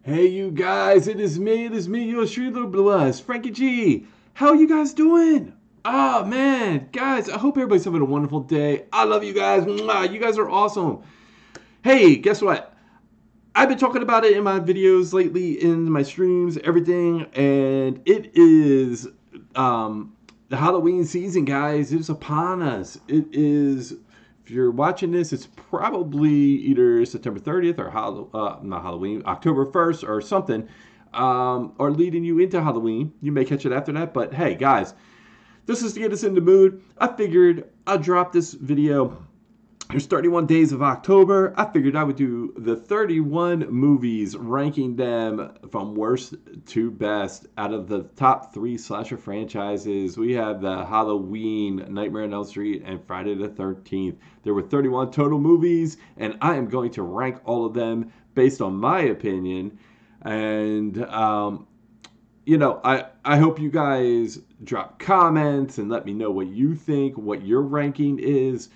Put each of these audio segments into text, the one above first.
Hey, you guys, it is me, your Streetler Bless, Frankie G. How are you guys doing? Oh, man, guys, I hope everybody's having a wonderful day. I love you guys. Mwah, you guys are awesome. Hey, guess what? I've been talking about it in my videos lately, in my streams, everything, and it is the Halloween season, guys. It's upon us. It is. If you're watching this, it's probably either September 30th or not Halloween, October 1st or something, or leading you into Halloween. You may catch it after that, but hey, guys, this is to get us in the mood. I figured I'd drop this video. There's 31 days of October. I figured I would do the 31 movies, ranking them from worst to best out of the top 3 slasher franchises. We have the Halloween, Nightmare on Elm Street, and Friday the 13th. There were 31 total movies, and I am going to rank all of them based on my opinion. And, I hope you guys drop comments and let me know what you think, what your ranking is.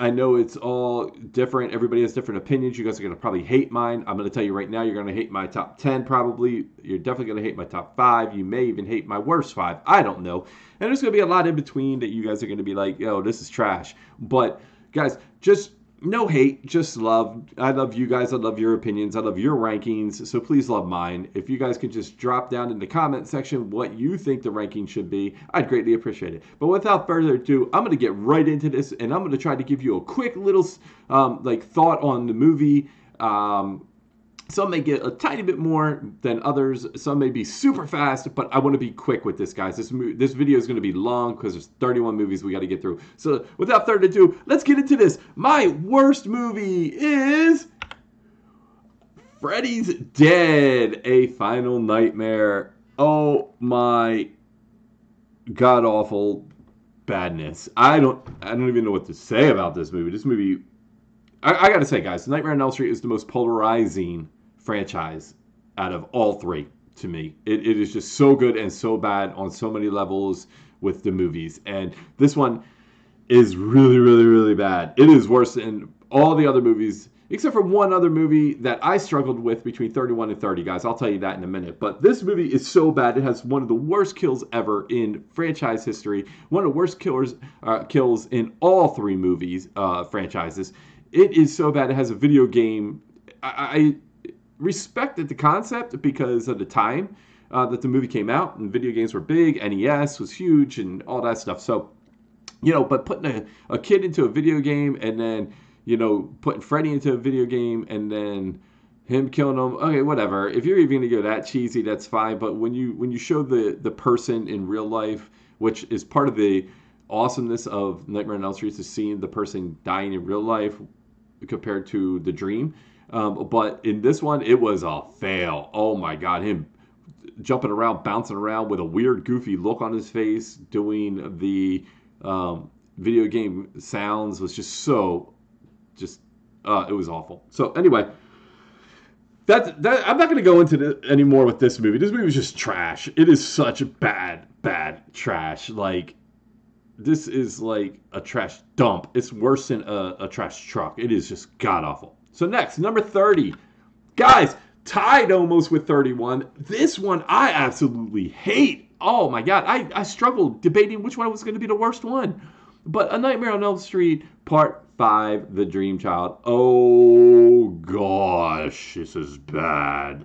I know it's all different. Everybody has different opinions. You guys are going to probably hate mine. I'm going to tell you right now, you're going to hate my top 10 probably. You're definitely going to hate my top 5. You may even hate my worst 5. I don't know. And there's going to be a lot in between that you guys are going to be like, yo, this is trash. But, guys, just no hate, just love. I love you guys. I love your opinions. I love your rankings. So please love mine. If you guys could just drop down in the comment section what you think the ranking should be, I'd greatly appreciate it. But without further ado, I'm going to get right into this, and I'm going to try to give you a quick little thought on the movie. Some may get a tiny bit more than others. Some may be super fast, but I want to be quick with this, guys. This video is going to be long because there's 31 movies we got to get through. So without further ado, let's get into this. My worst movie is Freddy's Dead, A Final Nightmare. Oh my god awful badness. I don't even know what to say about this movie. This movie, I gotta say, guys, Nightmare on Elm Street is the most polarizing franchise out of all 3 to me. It is just so good and so bad on so many levels with the movies. And this one is really, really, really bad. It is worse than all the other movies, except for one other movie that I struggled with between 31 and 30, guys. I'll tell you that in a minute. But this movie is so bad. It has one of the worst kills ever in franchise history. One of the worst kills in all 3 movies, franchises. It is so bad. It has a video game. I respected the concept because of the time that the movie came out, and video games were big. NES was huge and all that stuff. So, but putting a kid into a video game and then, putting Freddy into a video game and then him killing him, okay, whatever. If you're even going to go that cheesy, that's fine. But when you show the person in real life, which is part of the awesomeness of Nightmare on Elm Street, is seeing the person dying in real life compared to the dream. But in this one, it was a fail. Oh my god, him jumping around, bouncing around with a weird, goofy look on his face, doing the video game sounds was just it was awful. So anyway, that I'm not going to go into anymore with this movie. This movie was just trash. It is such bad trash. Like, this is like a trash dump. It's worse than a trash truck. It is just god awful. So next, number 30. Guys, tied almost with 31. This one I absolutely hate. Oh my god, I struggled debating which one was going to be the worst one. But A Nightmare on Elm Street Part 5, The Dream Child. Oh gosh, this is bad.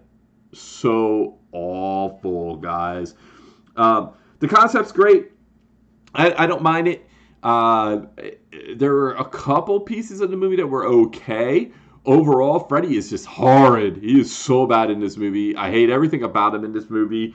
So awful, guys. The concept's great. I don't mind it. There were a couple pieces of the movie that were okay. Overall, Freddy is just horrid. He is so bad in this movie. I hate everything about him in this movie.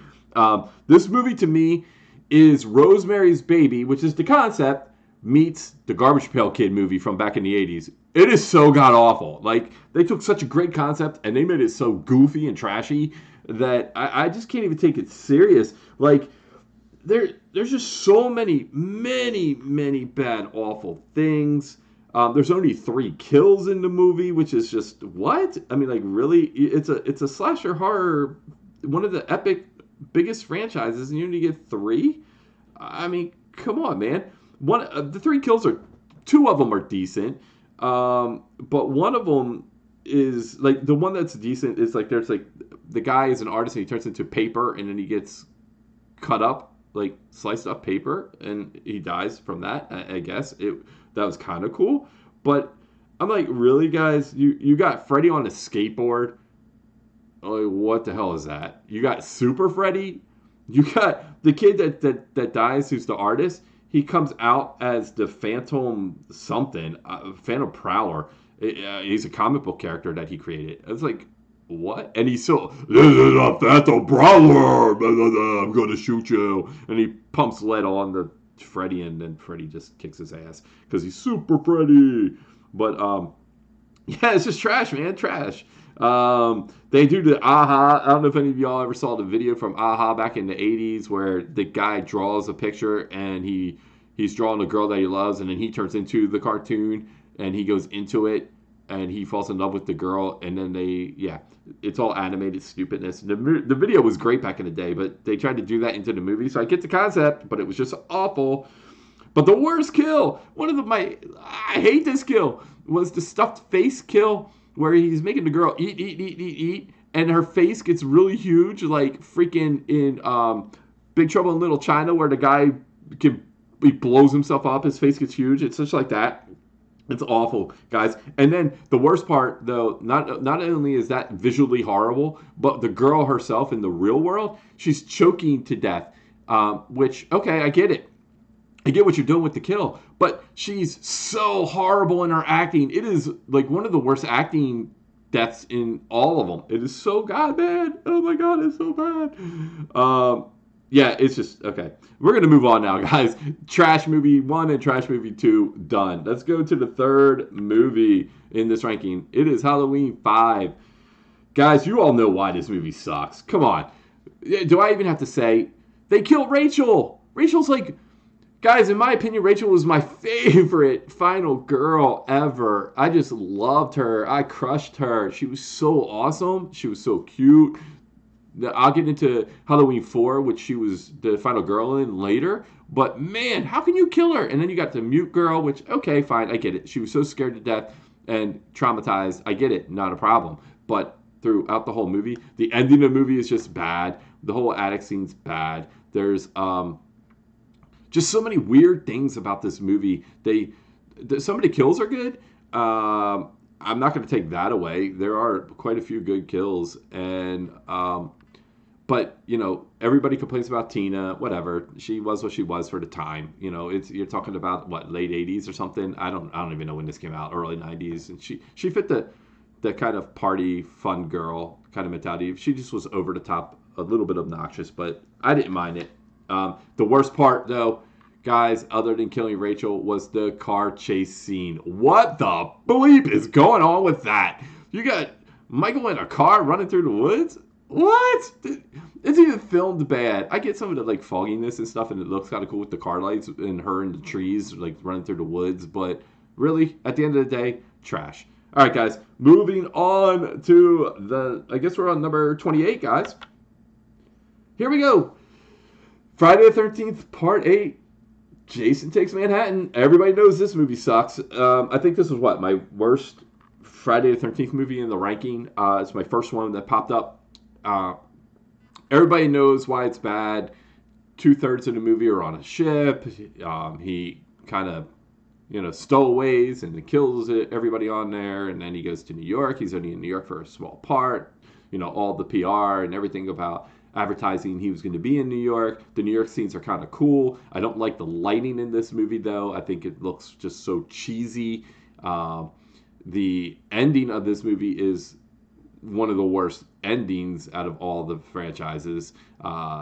This movie, to me, is Rosemary's Baby, which is the concept, meets the Garbage Pail Kid movie from back in the 80s. It is so god-awful. Like, they took such a great concept, and they made it so goofy and trashy that I just can't even take it serious. Like, there's just so many bad, awful things. There's only 3 kills in the movie, which is just what? I mean, like, really? It's a slasher horror, one of the epic biggest franchises, and you only get 3? I mean, come on, man. The 3 kills 2 of them are decent, but one of them is like the one that's decent is like there's like the guy is an artist and he turns into paper and then he gets cut up like sliced up paper and he dies from that. I guess that was kind of cool, but I'm like, really, guys? You got Freddy on a skateboard? Like, what the hell is that? You got Super Freddy? You got the kid that dies, who's the artist. He comes out as the Phantom something, Phantom Prowler. He's a comic book character that he created. It's like, what? And he's so, this is a Phantom Prowler. Blah, blah, blah, I'm going to shoot you. And he pumps lead on the Freddy, and then Freddy just kicks his ass because he's Super Freddy. But yeah, it's just trash, man, trash. They do the Aha. I don't know if any of y'all ever saw the video from Aha back in the 80s where the guy draws a picture and he's drawing a girl that he loves, and then he turns into the cartoon and he goes into it and he falls in love with the girl, and then it's all animated stupidness. The video was great back in the day, but they tried to do that into the movie, so I get the concept, but it was just awful. But the worst kill, I hate this kill, was the stuffed face kill where he's making the girl eat, and her face gets really huge, like freaking in Big Trouble in Little China, where the guy he blows himself up, his face gets huge. It's just like that. It's awful, guys. And then the worst part, though, not only is that visually horrible, but the girl herself in the real world, she's choking to death, which, okay, I get it. I get what you're doing with the kill, but she's so horrible in her acting. It is like one of the worst acting deaths in all of them. It is so bad. Oh my God, it's so bad. Yeah, it's just, okay. We're going to move on now, guys. Trash movie 1 and trash movie 2 done. Let's go to the third movie in this ranking. It is Halloween 5. Guys, you all know why this movie sucks. Come on. Do I even have to say? They killed Rachel. Rachel's like, guys, in my opinion, Rachel was my favorite final girl ever. I just loved her. I crushed her. She was so awesome. She was so cute. I'll get into Halloween 4, which she was the final girl in later. But man, how can you kill her? And then you got the mute girl, which, okay, fine, I get it. She was so scared to death and traumatized. I get it, not a problem. But throughout the whole movie, the ending of the movie is just bad. The whole attic scene's bad. There's just so many weird things about this movie. Some of the kills are good. I'm not going to take that away. There are quite a few good kills, and but everybody complains about Tina. Whatever, she was what she was for the time. You're talking about what, late '80s or something. I don't even know when this came out. Early '90s, and she fit the kind of party fun girl kind of mentality. She just was over the top, a little bit obnoxious, but I didn't mind it. The worst part, though, guys, other than killing Rachel, was the car chase scene. What the bleep is going on with that? You got Michael in a car running through the woods? What? It's even filmed bad. I get some of the like fogginess and stuff, and it looks kind of cool with the car lights and her in the trees like running through the woods. But really, at the end of the day, trash. All right, guys, moving on to I guess we're on number 28, guys. Here we go. Friday the 13th, Part 8. Jason Takes Manhattan. Everybody knows this movie sucks. I think this was my worst Friday the 13th movie in the ranking. It's my first one that popped up. Everybody knows why it's bad. 2/3 of the movie are on a ship. He kind of stowaways and kills everybody on there, and then he goes to New York. He's only in New York for a small part. All the PR and everything about advertising he was going to be in New York. The New York scenes are kind of cool. I don't like the lighting in this movie, though. I think it looks just so cheesy. The ending of this movie is one of the worst endings out of all the franchises.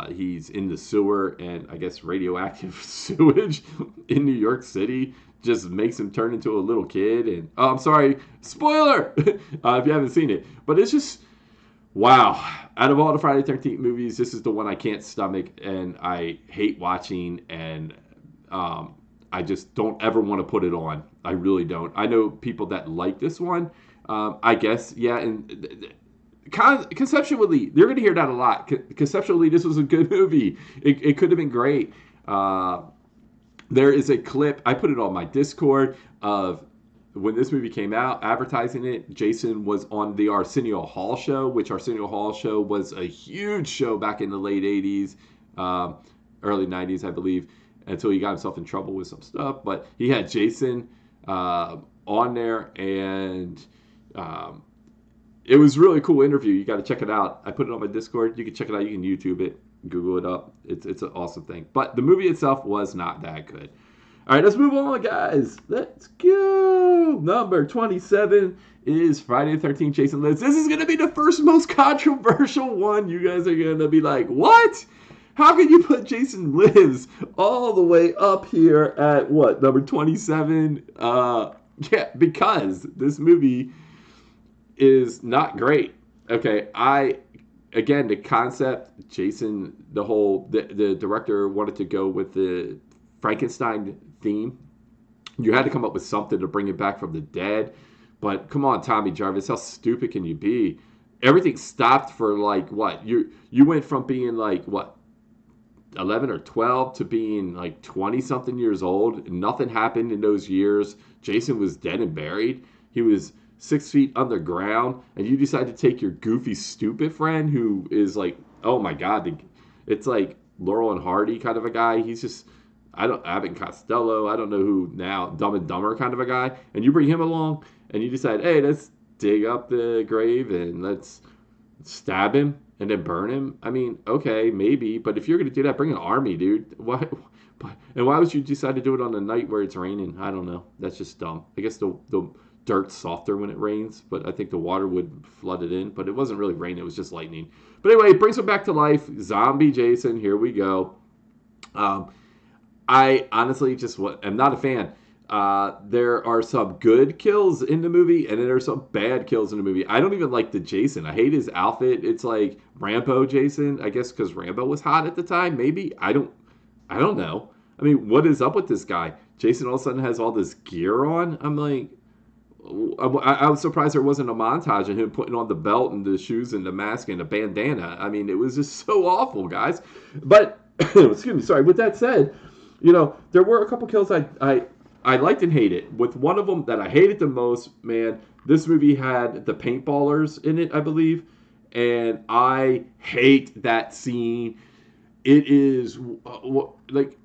He's in the sewer, and I guess radioactive sewage in New York City just makes him turn into a little kid. And I'm sorry, spoiler if you haven't seen it. But it's just, wow. Out of all the Friday the 13th movies, this is the one I can't stomach, and I hate watching, and I just don't ever want to put it on. I really don't. I know people that like this one. I guess, yeah, and conceptually, you're going to hear that a lot. Conceptually, this was a good movie. It could have been great. There is a clip, I put it on my Discord, of when this movie came out, advertising it, Jason was on the Arsenio Hall show, which Arsenio Hall show was a huge show back in the late 80s, early 90s, I believe, until he got himself in trouble with some stuff. But he had Jason on there, and it was a really cool interview. You got to check it out. I put it on my Discord. You can check it out. You can YouTube it, Google it up. It's an awesome thing. But the movie itself was not that good. All right, let's move on, guys. Let's go. Number 27 is Friday the 13th, Jason Lives. This is going to be the first most controversial one. You guys are going to be like, what? How can you put Jason Lives all the way up here at what, number 27? Yeah, because this movie is not great. Okay, again, the concept, Jason, the director wanted to go with the Frankenstein theme. You had to come up with something to bring it back from the dead. But come on, Tommy Jarvis, how stupid can you be? Everything stopped for like what? You went from being like what, 11 or 12 to being like 20 something years old. Nothing happened in those years. Jason was dead and buried. He was 6 feet underground, and you decide to take your goofy, stupid friend who is like, oh my God, it's like Laurel and Hardy kind of a guy. He's just, Abbott and Costello, I don't know who now, Dumb and Dumber kind of a guy, and you bring him along, and you decide, hey, let's dig up the grave and let's stab him and then burn him. I mean, okay, maybe, but if you're going to do that, bring an army, dude. Why? And why would you decide to do it on a night where it's raining? I don't know. That's just dumb. I guess the dirt's softer when it rains, but I think the water would flood it in. But it wasn't really rain, it was just lightning. But anyway, it brings him back to life. Zombie Jason, here we go. I honestly am not a fan. There are some good kills in the movie, and then there are some bad kills in the movie. I don't even like the Jason. I hate his outfit. It's like Rambo Jason, I guess because Rambo was hot at the time, maybe. I don't know. I mean, what is up with this guy? Jason all of a sudden has all this gear on. I'm like, I was surprised there wasn't a montage of him putting on the belt and the shoes and the mask and the bandana. I mean, it was just so awful, guys. But, excuse me, sorry. With that said, there were a couple kills I liked and hated. With one of them that I hated the most, man, this movie had the paintballers in it, I believe. And I hate that scene. It is, like,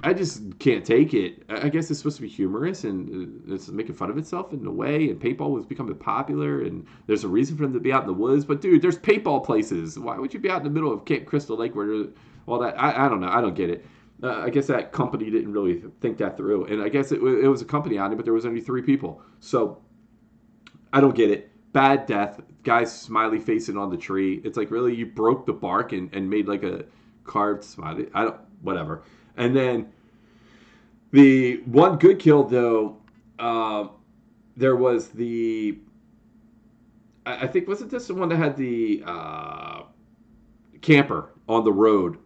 I just can't take it. I guess it's supposed to be humorous and it's making fun of itself in a way. And paintball was becoming popular and there's a reason for them to be out in the woods. But, dude, there's paintball places. Why would you be out in the middle of Camp Crystal Lake where all that? I don't know. I don't get it. I guess that company didn't really think that through. And I guess it was a company on it, but there was only 3 people. So I don't get it. Bad death. Guy's smiley facing on the tree. It's like, really? You broke the bark and made like a carved smiley? Whatever. And then the one good kill, though, there was I think, wasn't this the one that had the camper on the road?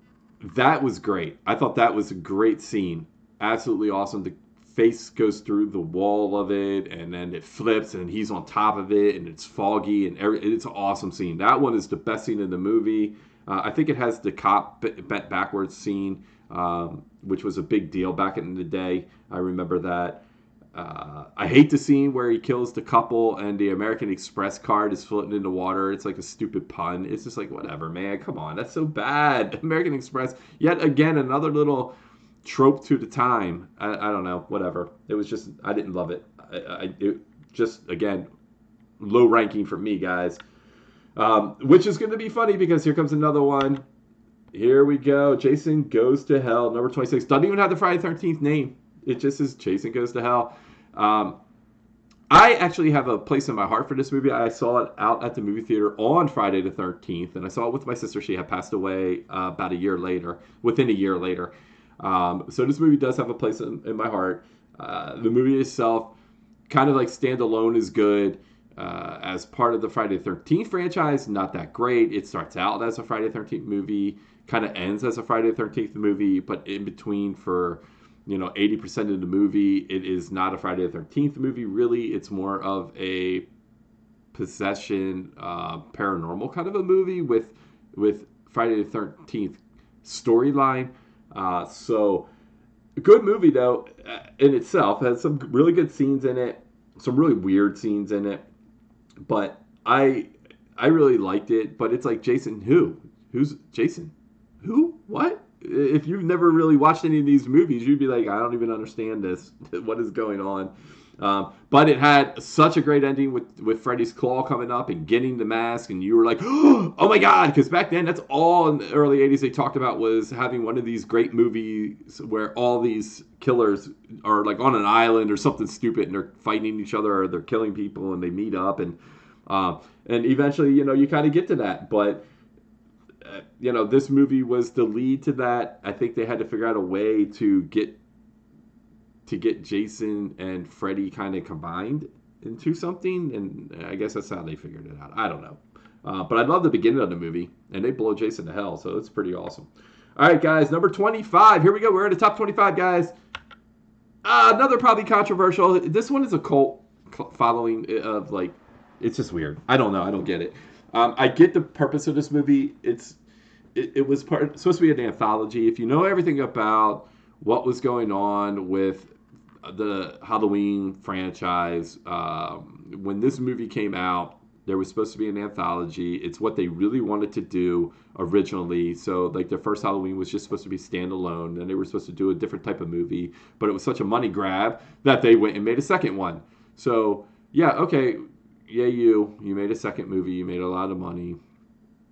That was great. I thought that was a great scene. Absolutely awesome. The face goes through the wall of it, and then it flips, and he's on top of it, and it's foggy, and it's an awesome scene. That one is the best scene in the movie. I think it has the cop bent backwards scene, which was a big deal back in the day. I remember that. I hate the scene where he kills the couple and the American Express card is floating in the water. It's like a stupid pun. It's just like, whatever, man. Come on. That's so bad. American Express. Yet again, another little trope to the time. I don't know. Whatever. It was just, I didn't love it. It just, again, low ranking for me, guys. Which is going to be funny because here comes another one. Here we go. Jason Goes to Hell, number 26. Doesn't even have the Friday the 13th name. It just is Jason Goes to Hell. I actually have a place in my heart for this movie. I saw it out at the movie theater on Friday the 13th, and I saw it with my sister. She had passed away about a year later, within a year later. So this movie does have a place in my heart. The movie itself, kind of like standalone, is good. As part of the Friday the 13th franchise, not that great. It starts out as a Friday the 13th movie, kind of ends as a Friday the 13th movie, but in between for 80% of the movie, it is not a Friday the 13th movie, really. It's more of a possession, paranormal kind of a movie with Friday the 13th storyline. So, a good movie, though, in itself. Has some really good scenes in it. some really weird scenes in it, but I really liked it. But it's like, Jason who? Who's Jason? Who? What? If you've never really watched any of these movies, you'd be like, I don't even understand this. What is going on? But it had such a great ending with Freddy's claw coming up and getting the mask, and you were like, oh my god! Because back then, that's all in the early '80s they talked about, was having one of these great movies where all these killers are like on an island or something stupid, and they're fighting each other or they're killing people, and they meet up, and eventually, you kind of get to that, but. This movie was the lead to that. I think they had to figure out a way to get Jason and Freddy kind of combined into something, and I guess that's how they figured it out. I don't know, but I love the beginning of the movie, and they blow Jason to hell, so it's pretty awesome. All right, guys, number 25. Here we go. We're in the top 25, guys. Another probably controversial. This one is a cult following of like, it's just weird. I don't know. I don't get it. I get the purpose of this movie. It was supposed to be an anthology. If you know everything about what was going on with the Halloween franchise, when this movie came out, there was supposed to be an anthology. It's what they really wanted to do originally. So, like, their first Halloween was just supposed to be standalone, and they were supposed to do a different type of movie. But it was such a money grab that they went and made a second one. So, yeah, okay, yeah, you made a second movie. You made a lot of money,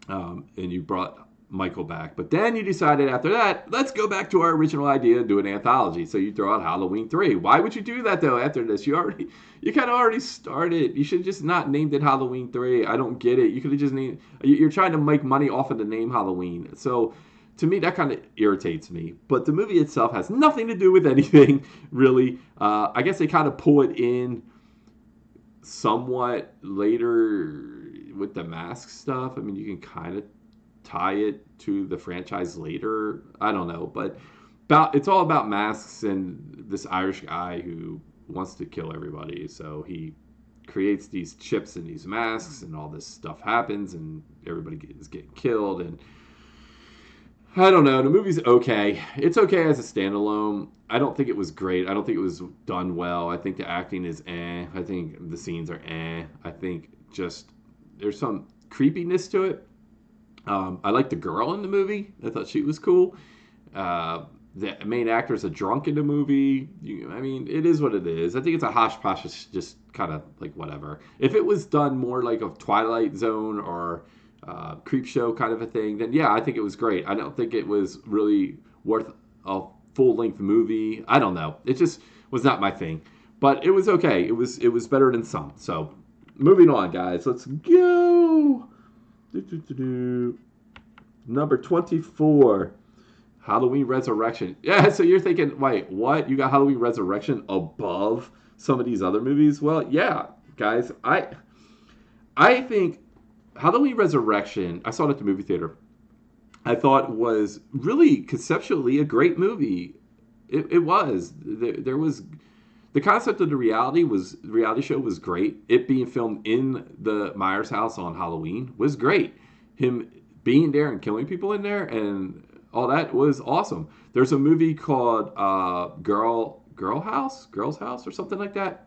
and you brought Michael back. But then you decided after that, let's go back to our original idea and do an anthology. So you throw out Halloween 3. Why would you do that, though, after this? You kind of already started. You should have just not named it Halloween 3. I don't get it. You could have just named... You're trying to make money off of the name Halloween. So to me, that kind of irritates me. But the movie itself has nothing to do with anything, really. I guess they kind of pull it in somewhat later with the mask stuff. I mean, you can kind of tie it to the franchise later. I don't know, but it's all about masks and this Irish guy who wants to kill everybody. So he creates these chips and these masks, and all this stuff happens, and everybody is getting killed. And I don't know. The movie's okay. It's okay as a standalone. I don't think it was great. I don't think it was done well. I think the acting is eh. I think the scenes are eh. I think just there's some creepiness to it. I like the girl in the movie. I thought she was cool. The main actor is a drunk in the movie. I mean, it is what it is. I think it's a hosh-posh. It's just kind of like whatever. If it was done more like a Twilight Zone or Creep Show kind of a thing, then yeah, I think it was great. I don't think it was really worth a full-length movie. I don't know. It just was not my thing. But it was okay. It was better than some. So, moving on, guys. Let's go. Number 24, Halloween Resurrection. Yeah, so you're thinking, wait, what? You got Halloween Resurrection above some of these other movies? Well, yeah, guys. I think Halloween Resurrection, I saw it at the movie theater, I thought was really conceptually a great movie. It was. There was... The concept of the reality show was great. It being filmed in the Myers house on Halloween was great. Him being there and killing people in there and all that was awesome. There's a movie called Girl's House or something like that.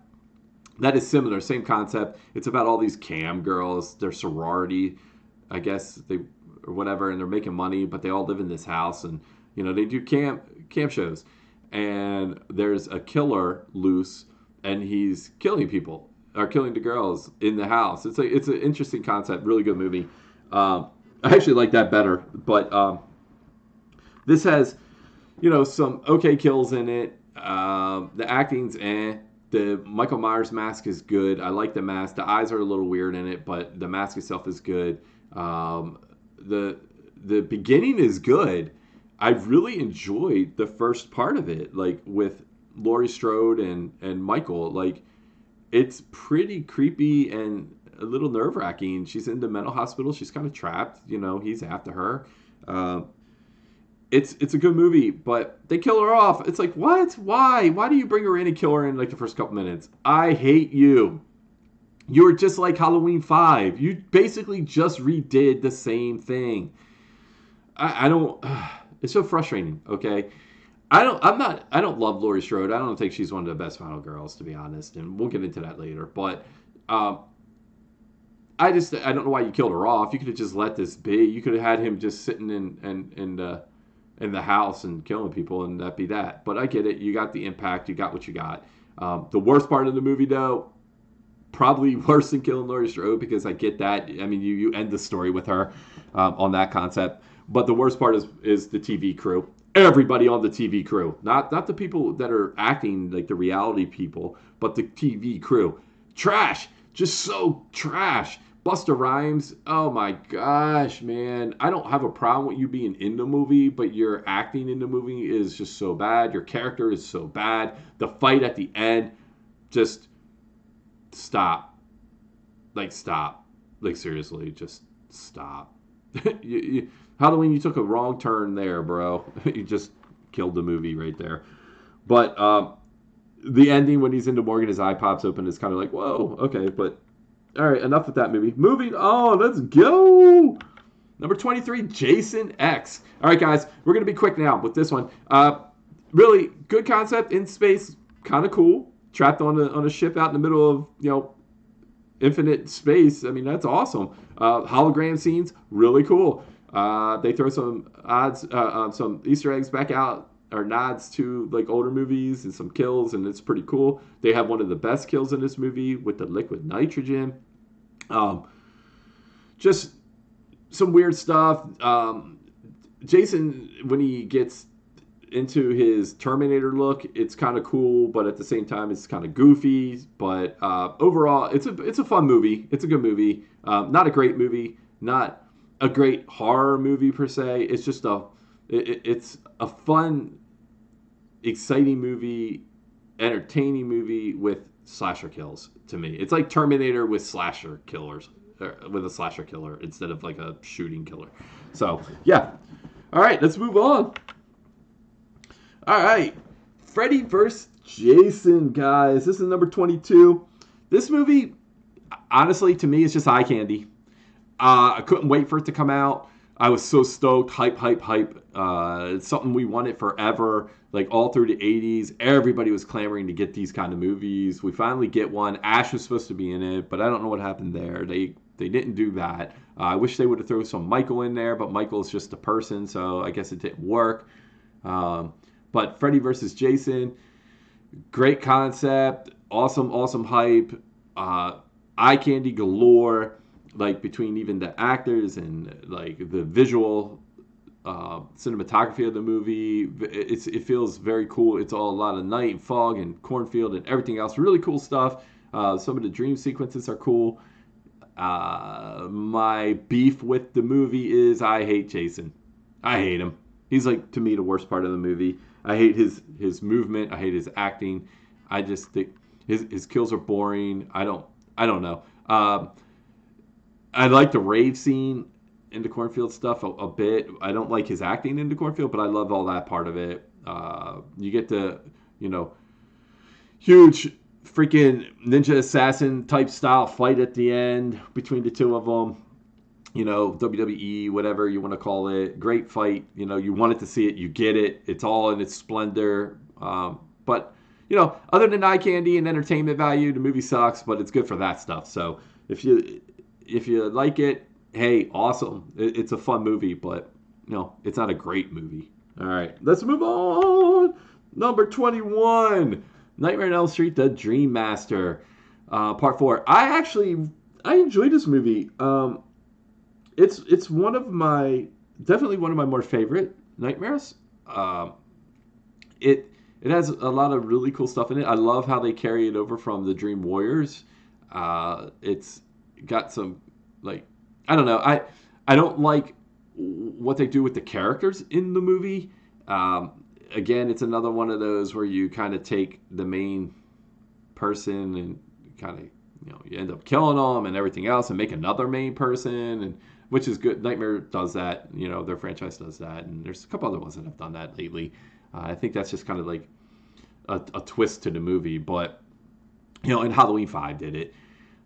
That is similar, same concept. It's about all these cam girls, their sorority, I guess they or whatever, and they're making money, but they all live in this house, and they do camp shows. And there's a killer loose, and he's killing people or killing the girls in the house. It's an interesting concept, really good movie. I actually like that better, but this has some okay kills in it. The acting's eh. The Michael Myers mask is good. I like the mask. The eyes are a little weird in it, but the mask itself is good. The beginning is good. I really enjoyed the first part of it, like with Laurie Strode and Michael. Like, it's pretty creepy and a little nerve-wracking. She's in the mental hospital. She's kind of trapped. He's after her. It's a good movie, but they kill her off. It's like, what? Why? Why do you bring her in and kill her in like the first couple minutes? I hate you. You're just like Halloween 5. You basically just redid the same thing. I don't... It's so frustrating, okay? I don't love Laurie Strode. I don't think she's one of the best final girls, to be honest. And we'll get into that later. But um, I don't know why you killed her off. You could have just let this be. You could have had him just sitting in the house and killing people, and that be that. But I get it. You got the impact. You got what you got. The worst part of the movie, though, probably worse than killing Laurie Strode, because I get that. I mean, you end the story with her on that concept. But the worst part is the TV crew. Everybody on the TV crew, not the people that are acting like the reality people, but the TV crew. Trash, just so trash. Busta Rhymes, oh my gosh, man. I don't have a problem with you being in the movie, but your acting in the movie is just so bad. Your character is so bad. The fight at the end, just stop. Like, stop. Like, seriously, just stop. Halloween, you took a wrong turn there, bro. You just killed the movie right there. But the ending, when he's into Morgan, his eye pops open. It's kind of like, whoa, okay. But all right, enough with that movie. Moving on, let's go. Number 23, Jason X. All right, guys, we're gonna be quick now with this one. Really good concept in space, kind of cool. Trapped on a ship out in the middle of infinite space. I mean, that's awesome. Hologram scenes, really cool. They throw some some Easter eggs back out, or nods to like older movies, and some kills, and it's pretty cool. They have one of the best kills in this movie with the liquid nitrogen. Just some weird stuff. Jason, when he gets into his Terminator look, it's kind of cool, but at the same time, it's kind of goofy. But overall, it's a fun movie. It's a good movie. Not a great movie. Not a great horror movie per se. It's just it's a fun, exciting movie, entertaining movie with slasher kills. To me, it's like Terminator with slasher killers, with a slasher killer instead of like a shooting killer. So yeah. All right, let's move on. All right, Freddy vs. Jason, guys. This is number 22. This movie, honestly, to me, is just eye candy. I couldn't wait for it to come out. I was so stoked. Hype. It's something we wanted forever. Like all through the 80s, everybody was clamoring to get these kind of movies. We finally get one. Ash was supposed to be in it, but I don't know what happened there. They didn't do that. I wish they would have thrown some Michael in there, but Michael's just a person, so I guess it didn't work. But Freddy vs. Jason, great concept, awesome hype, eye candy galore, like between even the actors and like the visual cinematography of the movie. It feels very cool. It's all a lot of night and fog and cornfield and everything else. Really cool stuff. Some of the dream sequences are cool. My beef with the movie is I hate Jason. I hate him. He's like, to me, the worst part of the movie. I hate his movement. I hate his acting. I just think his kills are boring. I don't know. I like the rave scene in the cornfield stuff a bit. I don't like his acting in the cornfield, but I love all that part of it. You get the, huge freaking ninja assassin type style fight at the end between the two of them. WWE, whatever you want to call it. Great fight. You wanted to see it. You get it. It's all in its splendor. But, other than eye candy and entertainment value, the movie sucks, but it's good for that stuff. So if you like it, hey, awesome. It's a fun movie, but, it's not a great movie. All right, let's move on. Number 21, Nightmare on Elm Street, The Dream Master, Part 4. I enjoyed this movie. It's definitely one of my more favorite nightmares. It has a lot of really cool stuff in it. I love how they carry it over from the Dream Warriors. It's got some, like, I don't know. I don't like what they do with the characters in the movie. Again, it's another one of those where you kind of take the main person and kind of, you end up killing them and everything else and make another main person, and which is good. Nightmare does that. Their franchise does that. And there's a couple other ones that have done that lately. I think that's just kind of like a twist to the movie. But, and Halloween 5 did it.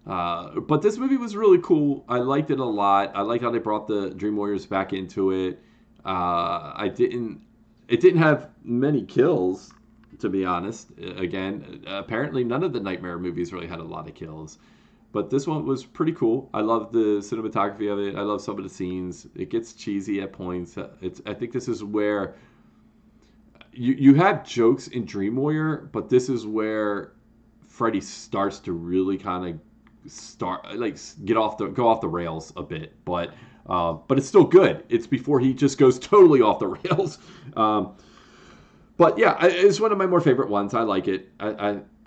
But this movie was really cool. I liked it a lot. I liked how they brought the Dream Warriors back into it. it didn't have many kills, to be honest. Again, apparently none of the Nightmare movies really had a lot of kills. But this one was pretty cool. I love the cinematography of it. I love some of the scenes. It gets cheesy at points. I think this is where you have jokes in Dream Warrior, but this is where Freddy starts to really kind of go off the rails a bit. But it's still good. It's before he just goes totally off the rails. But yeah, it's one of my more favorite ones. I like it.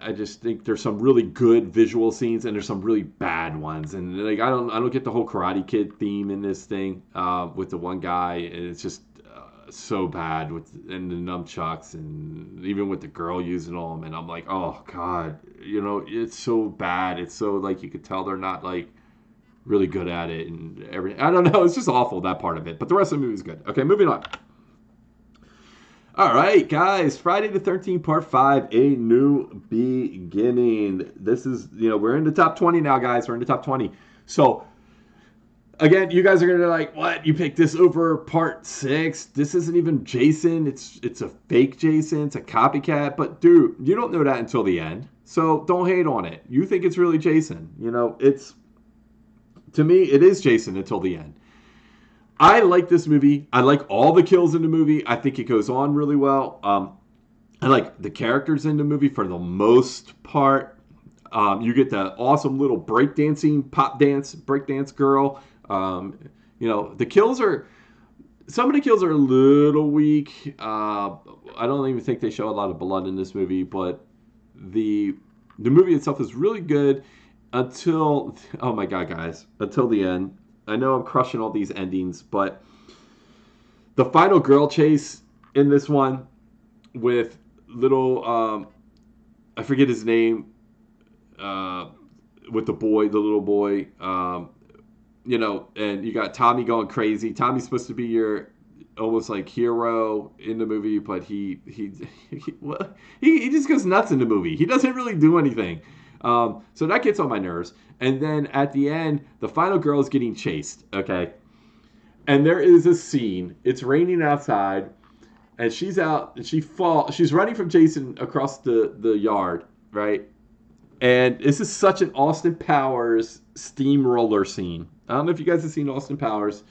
I just think there's some really good visual scenes and there's some really bad ones. And like I don't get the whole Karate Kid theme in this thing with the one guy, and it's just so bad and the nunchucks and even with the girl using them. And I'm like, oh god, it's so bad. It's so like you could tell they're not like really good at it and everything. I don't know. It's just awful, that part of it. But the rest of the movie is good. Okay, moving on. All right, guys. Friday the 13th, Part 5, A New Beginning. This is, we're in the top 20 now, guys. We're in the top 20. So, again, you guys are going to be like, what? You picked this over Part 6? This isn't even Jason. It's a fake Jason. It's a copycat. But, dude, you don't know that until the end. So, don't hate on it. You think it's really Jason. To me, it is Jason until the end. I like this movie. I like all the kills in the movie. I think it goes on really well. I like the characters in the movie for the most part. You get the awesome little breakdance girl. The kills are... Some of the kills are a little weak. I don't even think they show a lot of blood in this movie, but the movie itself is really good until... Oh my god, guys. Until the end. I know I'm crushing all these endings, but the final girl chase in this one with little, I forget his name, with the little boy, and you got Tommy going crazy. Tommy's supposed to be your almost like hero in the movie, but he just goes nuts in the movie. He doesn't really do anything. So that gets on my nerves. And then at the end, the final girl is getting chased, okay? And there is a scene. It's raining outside, and she's out, and she's running from Jason across the yard, right? And this is such an Austin Powers steamroller scene. I don't know if you guys have seen Austin Powers,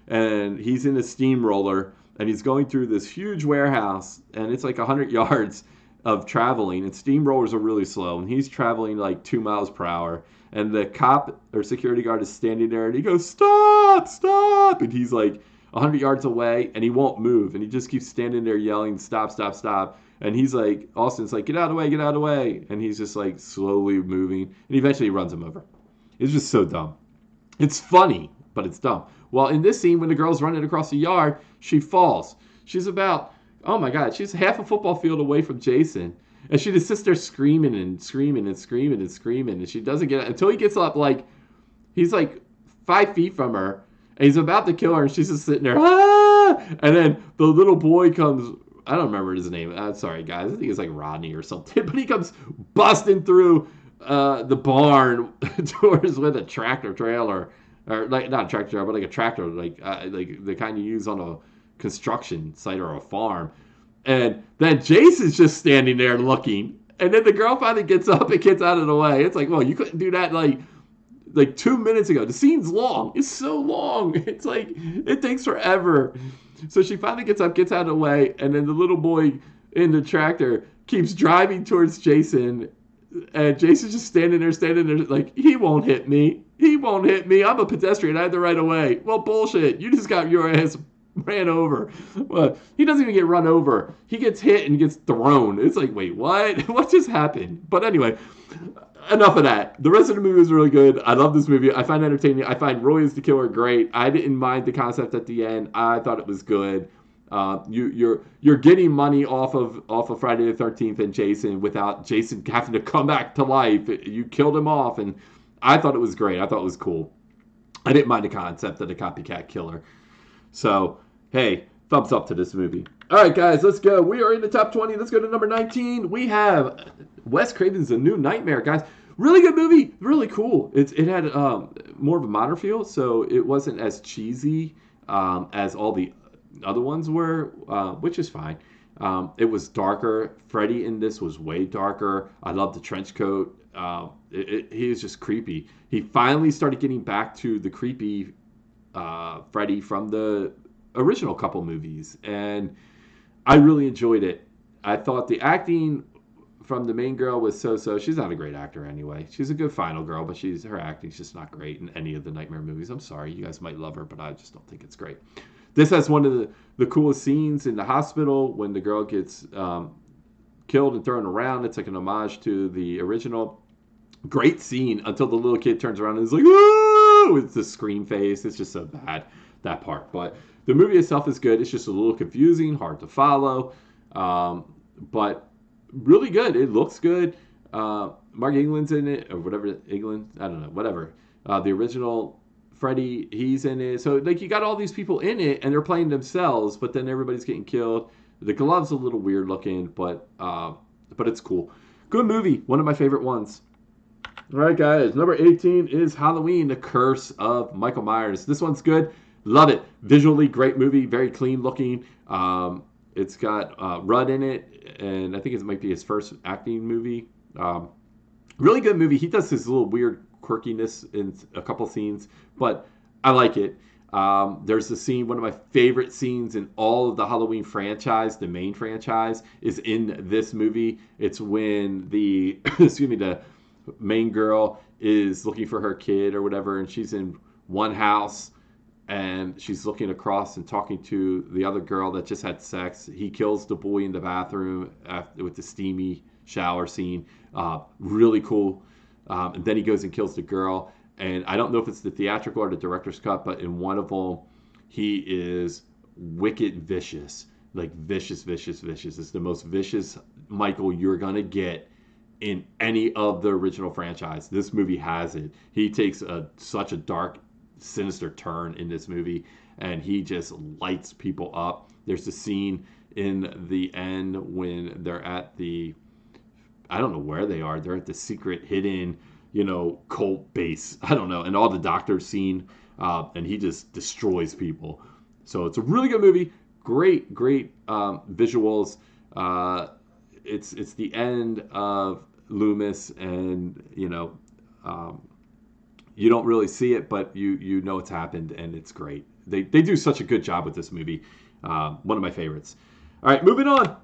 and he's in a steamroller, and he's going through this huge warehouse, and it's like 100 yards of traveling, and steamrollers are really slow, and he's traveling like 2 miles per hour, and the cop or security guard is standing there, and he goes, stop, and he's like 100 yards away, and he won't move, and he just keeps standing there yelling, stop, and he's like, Austin's like, get out of the way, and he's just like slowly moving, and eventually he runs him over. It's just so dumb. It's funny, but it's dumb. Well, in this scene, when the girl's running across the yard, she falls. She's about... Oh my god, she's half a football field away from Jason. And she just sits there screaming, and she doesn't get it until he gets up, like, he's like 5 feet from her, and he's about to kill her, and she's just sitting there, ah! And then the little boy comes, I don't remember his name, I'm sorry guys, I think it's like Rodney or something, but he comes busting through the barn towards with a tractor trailer, or like, not a tractor trailer, but like a tractor, like the kind you use on a construction site or a farm. And then Jason's just standing there looking, and then the girl finally gets up and gets out of the way. It's like, well, you couldn't do that like 2 minutes ago. The scene's long. It's so long. It's like, it takes forever. So she finally gets up, gets out of the way, and then the little boy in the tractor keeps driving towards Jason, and Jason's just standing there like, he won't hit me. I'm a pedestrian. I have the right of way. Well, bullshit. You just got your ass ran over. Well, he doesn't even get run over. He gets hit and gets thrown. It's like, wait, what? What just happened? But anyway, enough of that. The rest of the movie is really good. I love this movie. I find it entertaining. I find Roy is the killer great. I didn't mind the concept at the end. I thought it was good. You're getting money off of Friday the 13th and Jason without Jason having to come back to life. You killed him off, and I thought it was great. I thought it was cool. I didn't mind the concept of the copycat killer. So, hey, thumbs up to this movie. All right, guys, let's go. We are in the top 20. Let's go to number 19. We have Wes Craven's The New Nightmare, guys. Really good movie. Really cool. It had more of a modern feel, so it wasn't as cheesy as all the other ones were, which is fine. It was darker. Freddy in this was way darker. I love the trench coat. He was just creepy. He finally started getting back to the creepy Freddy from the original couple movies, and I really enjoyed it. I thought the acting from the main girl was so. She's not a great actor anyway. She's a good final girl, but her acting's just not great in any of the Nightmare movies. I'm sorry, you guys might love her, but I just don't think it's great. This has one of the coolest scenes in the hospital when the girl gets killed and thrown around. It's like an homage to the original. Great scene until the little kid turns around and is like, "Woo!" with the scream face. It's just so bad, that part. But the movie itself is good. It's just a little confusing, hard to follow, but really good. It looks good. Mark England's in it, or whatever. England, I don't know, whatever. The original Freddy, he's in it. So like you got all these people in it, and they're playing themselves, but then everybody's getting killed. The glove's a little weird looking, but it's cool. Good movie. One of my favorite ones. All right, guys. Number 18 is Halloween: The Curse of Michael Myers. This one's good. Love it. Visually, great movie. Very clean looking. It's got Rudd in it, and I think it might be his first acting movie. Really good movie. He does his little weird quirkiness in a couple scenes, but I like it. There's a scene, one of my favorite scenes in all of the Halloween franchise, the main franchise, is in this movie. It's when the the main girl is looking for her kid or whatever, and she's in one house and she's looking across and talking to the other girl that just had sex. He kills the boy in the bathroom with the steamy shower scene. Really cool. And then he goes and kills the girl. And I don't know if it's the theatrical or the director's cut, but in one of them, he is wicked vicious. Like vicious. It's the most vicious Michael you're going to get in any of the original franchise. This movie has it. He takes such a dark, sinister turn in this movie, and he just lights people up. There's a scene in the end when they're at the, I don't know where they are. They're at the secret hidden, cult base. I don't know. And all the doctors seen, and he just destroys people. So it's a really good movie. Great visuals. It's the end of Loomis, and you don't really see it, but you know it's happened, and it's great. They do such a good job with this movie. One of my favorites. All right, moving on.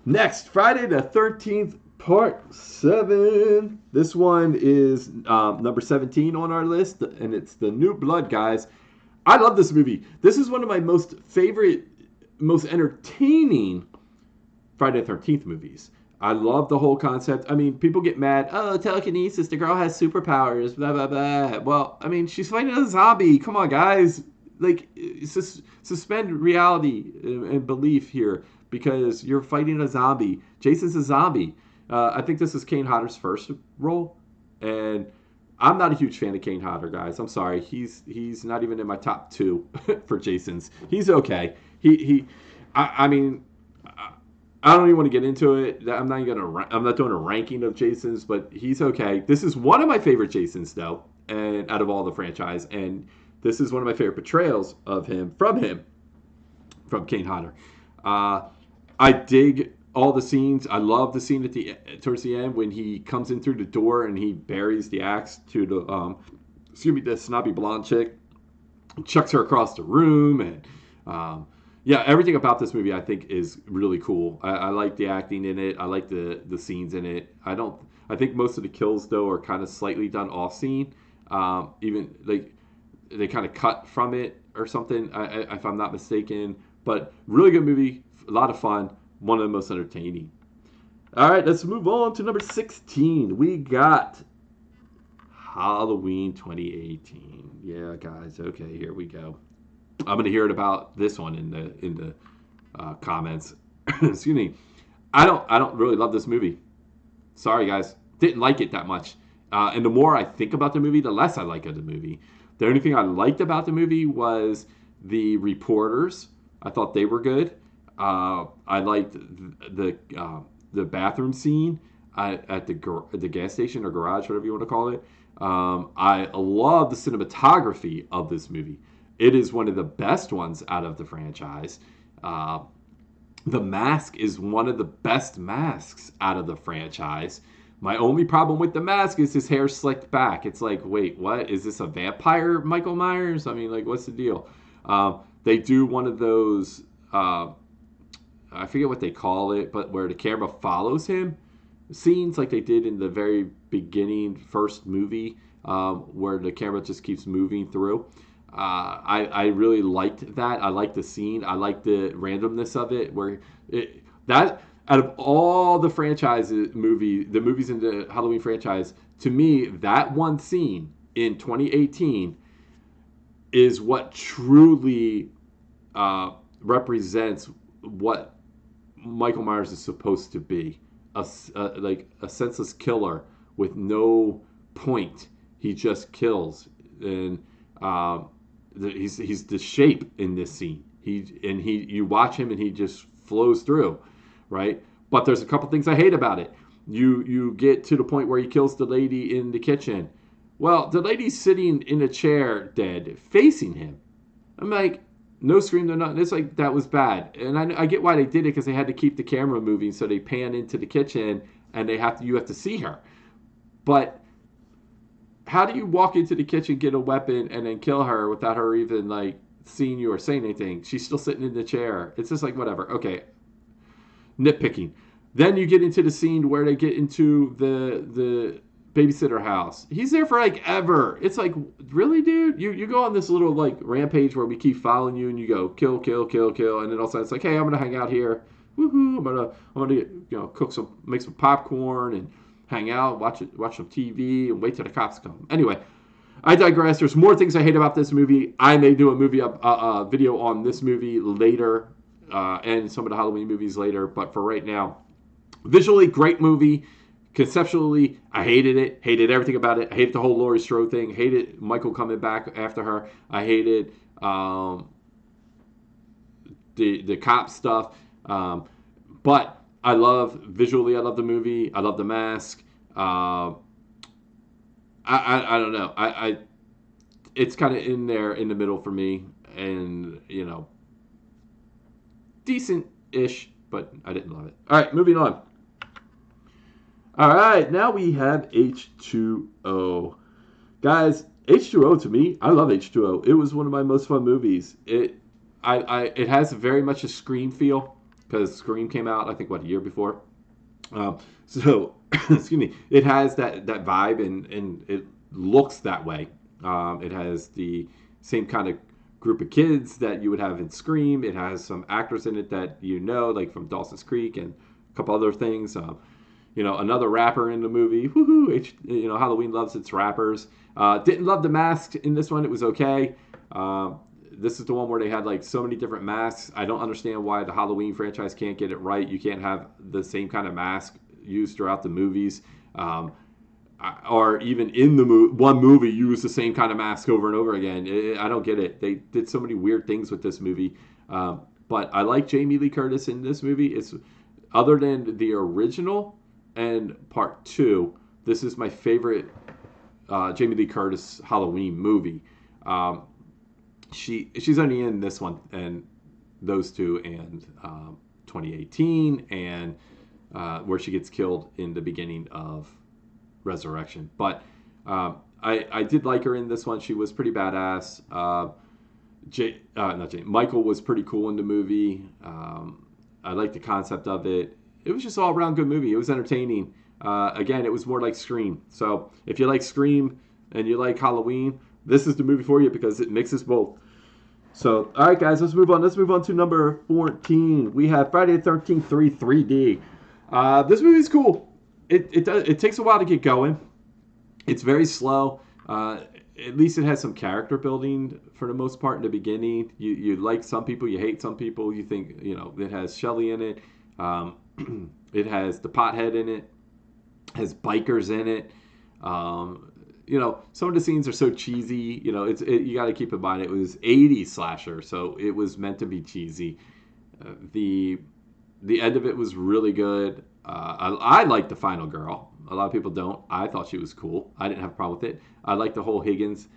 Next, Friday the 13th, Part 7. This one is number 17 on our list, and it's The New Blood, guys. I love this movie. This is one of my most favorite, most entertaining Friday the 13th movies. I love the whole concept. I mean, people get mad. Oh, telekinesis. The girl has superpowers. Blah, blah, blah. Well, I mean, she's fighting a zombie. Come on, guys. Like, suspend reality and belief here because you're fighting a zombie. Jason's a zombie. I think this is Kane Hodder's first role. And I'm not a huge fan of Kane Hodder, guys. I'm sorry. He's not even in my top 2 for Jason's. He's okay. I mean, I don't even want to get into it. I'm not doing a ranking of Jasons, but he's okay. This is one of my favorite Jasons, though, and out of all the franchise, and this is one of my favorite portrayals of him, from Kane Hodder. I dig all the scenes. I love the scene towards the end when he comes in through the door and he buries the axe to the snobby blonde chick, chucks her across the room, and everything about this movie I think is really cool. I like the acting in it. I like the scenes in it. I think most of the kills though are kind of slightly done off scene. Even like they kind of cut from it or something, if I'm not mistaken. But really good movie, a lot of fun, one of the most entertaining. All right, let's move on to number 16. We got Halloween 2018. Yeah, guys. Okay, here we go. I'm going to hear about this one in the comments. Excuse me. I don't really love this movie. Sorry, guys. Didn't like it that much. And the more I think about the movie, the less I like of the movie. The only thing I liked about the movie was the reporters. I thought they were good. I liked the bathroom scene at the gas station or garage, whatever you want to call it. I love the cinematography of this movie. It is one of the best ones out of the franchise. Uh, the mask is one of the best masks out of the franchise. My only problem with the mask is his hair slicked back. It's like, wait, what? Is this a vampire Michael Myers? I mean, like, what's the deal? They do one of those, I forget what they call it, but where the camera follows him scenes like they did in the very beginning first movie, where the camera just keeps moving through. I really liked that. I liked the scene. I liked the randomness of it. That out of all the the movies in the Halloween franchise, to me, that one scene in 2018 is what truly represents what Michael Myers is supposed to be. Like a senseless killer with no point. He just kills, and he's the shape in this scene. You watch him and he just flows through, right? But there's a couple things I hate about it. You get to the point where he kills the lady in the kitchen. Well, the lady's sitting in a chair dead, facing him. I'm like, no scream, no nothing. It's like, that was bad. And I get why they did it, because they had to keep the camera moving, so they pan into the kitchen and you have to see her. But how do you walk into the kitchen, get a weapon, and then kill her without her even like seeing you or saying anything? She's still sitting in the chair. It's just like, whatever. Okay. Nitpicking. Then you get into the scene where they get into the babysitter house. He's there for like ever. It's like, really, dude? You go on this little like rampage where we keep following you, and you go kill, kill, kill, kill, and then all of a sudden it's like, hey, I'm gonna hang out here. Woohoo! I'm gonna make some popcorn and hang out, watch some TV, and wait till the cops come. Anyway, I digress. There's more things I hate about this movie. I may do a video on this movie later, and some of the Halloween movies later. But for right now, visually great movie. Conceptually, I hated it. Hated everything about it. I hated the whole Laurie Strode thing. Hated Michael coming back after her. I hated the cop stuff. But I love the movie. I love the mask. I don't know. It's kind of in there in the middle for me, and decent-ish, but I didn't love it. All right, moving on. All right, now we have H2O. Guys, H2O, to me, I love H2O. It was one of my most fun movies. It has very much a Scream feel, because Scream came out, I think, a year before. So, excuse me, it has that vibe, and it looks that way. It has the same kind of group of kids that you would have in Scream. It has some actors in it that like from Dawson's Creek and a couple other things. Another rapper in the movie. Woohoo! Halloween loves its rappers. Didn't love the mask in this one. It was okay. This is the one where they had like so many different masks. I don't understand why the Halloween franchise can't get it right. You can't have the same kind of mask used throughout the movies. Or even in the one movie, use the same kind of mask over and over again. I don't get it. They did so many weird things with this movie. But I like Jamie Lee Curtis in this movie. It's other than the original and part 2, this is my favorite Jamie Lee Curtis Halloween movie. She's only in this one and those two, and 2018, and where she gets killed in the beginning of Resurrection. But I did like her in this one. She was pretty badass. Michael was pretty cool in the movie. I liked the concept of it. It was just all around good movie. It was entertaining. Again, it was more like Scream. So if you like Scream and you like Halloween, this is the movie for you, because it mixes both. So, all right, guys, let's move on. Let's move on to number 14. We have Friday the 13th 3D. This movie's cool. It takes a while to get going. It's very slow. At least it has some character building for the most part in the beginning. You like some people, you hate some people. You think, it has Shelley in it. It has the pothead in it. Has bikers in it. Some of the scenes are so cheesy. You got to keep in mind it was 80s slasher, so it was meant to be cheesy. The end of it was really good. I like the final girl. A lot of people don't. I thought she was cool. I didn't have a problem with it. I like the whole Hijinx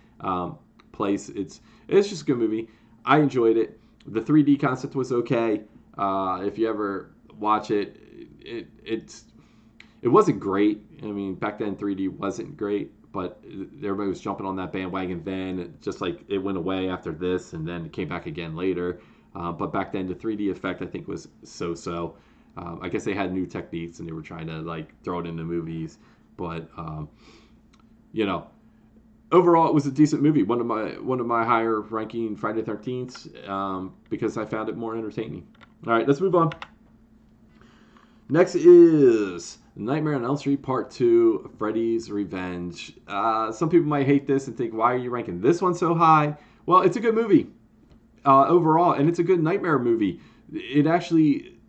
place. It's just a good movie. I enjoyed it. The 3D concept was okay. If you ever watch it, it wasn't great. I mean, back then 3D wasn't great, but everybody was jumping on that bandwagon then. Just like it went away after this, and then it came back again later. But back then, the 3D effect I think was so. I guess they had new techniques and they were trying to like throw it into movies, but you know, overall it was a decent movie. One of my higher ranking Friday the 13th because I found it more entertaining. All right, let's move on. Next is Nightmare on Elm Street Part 2, Freddy's Revenge. Some people might hate this and think, why are you ranking this one so high? Well, it's a good movie overall, and it's a good nightmare movie. It actually,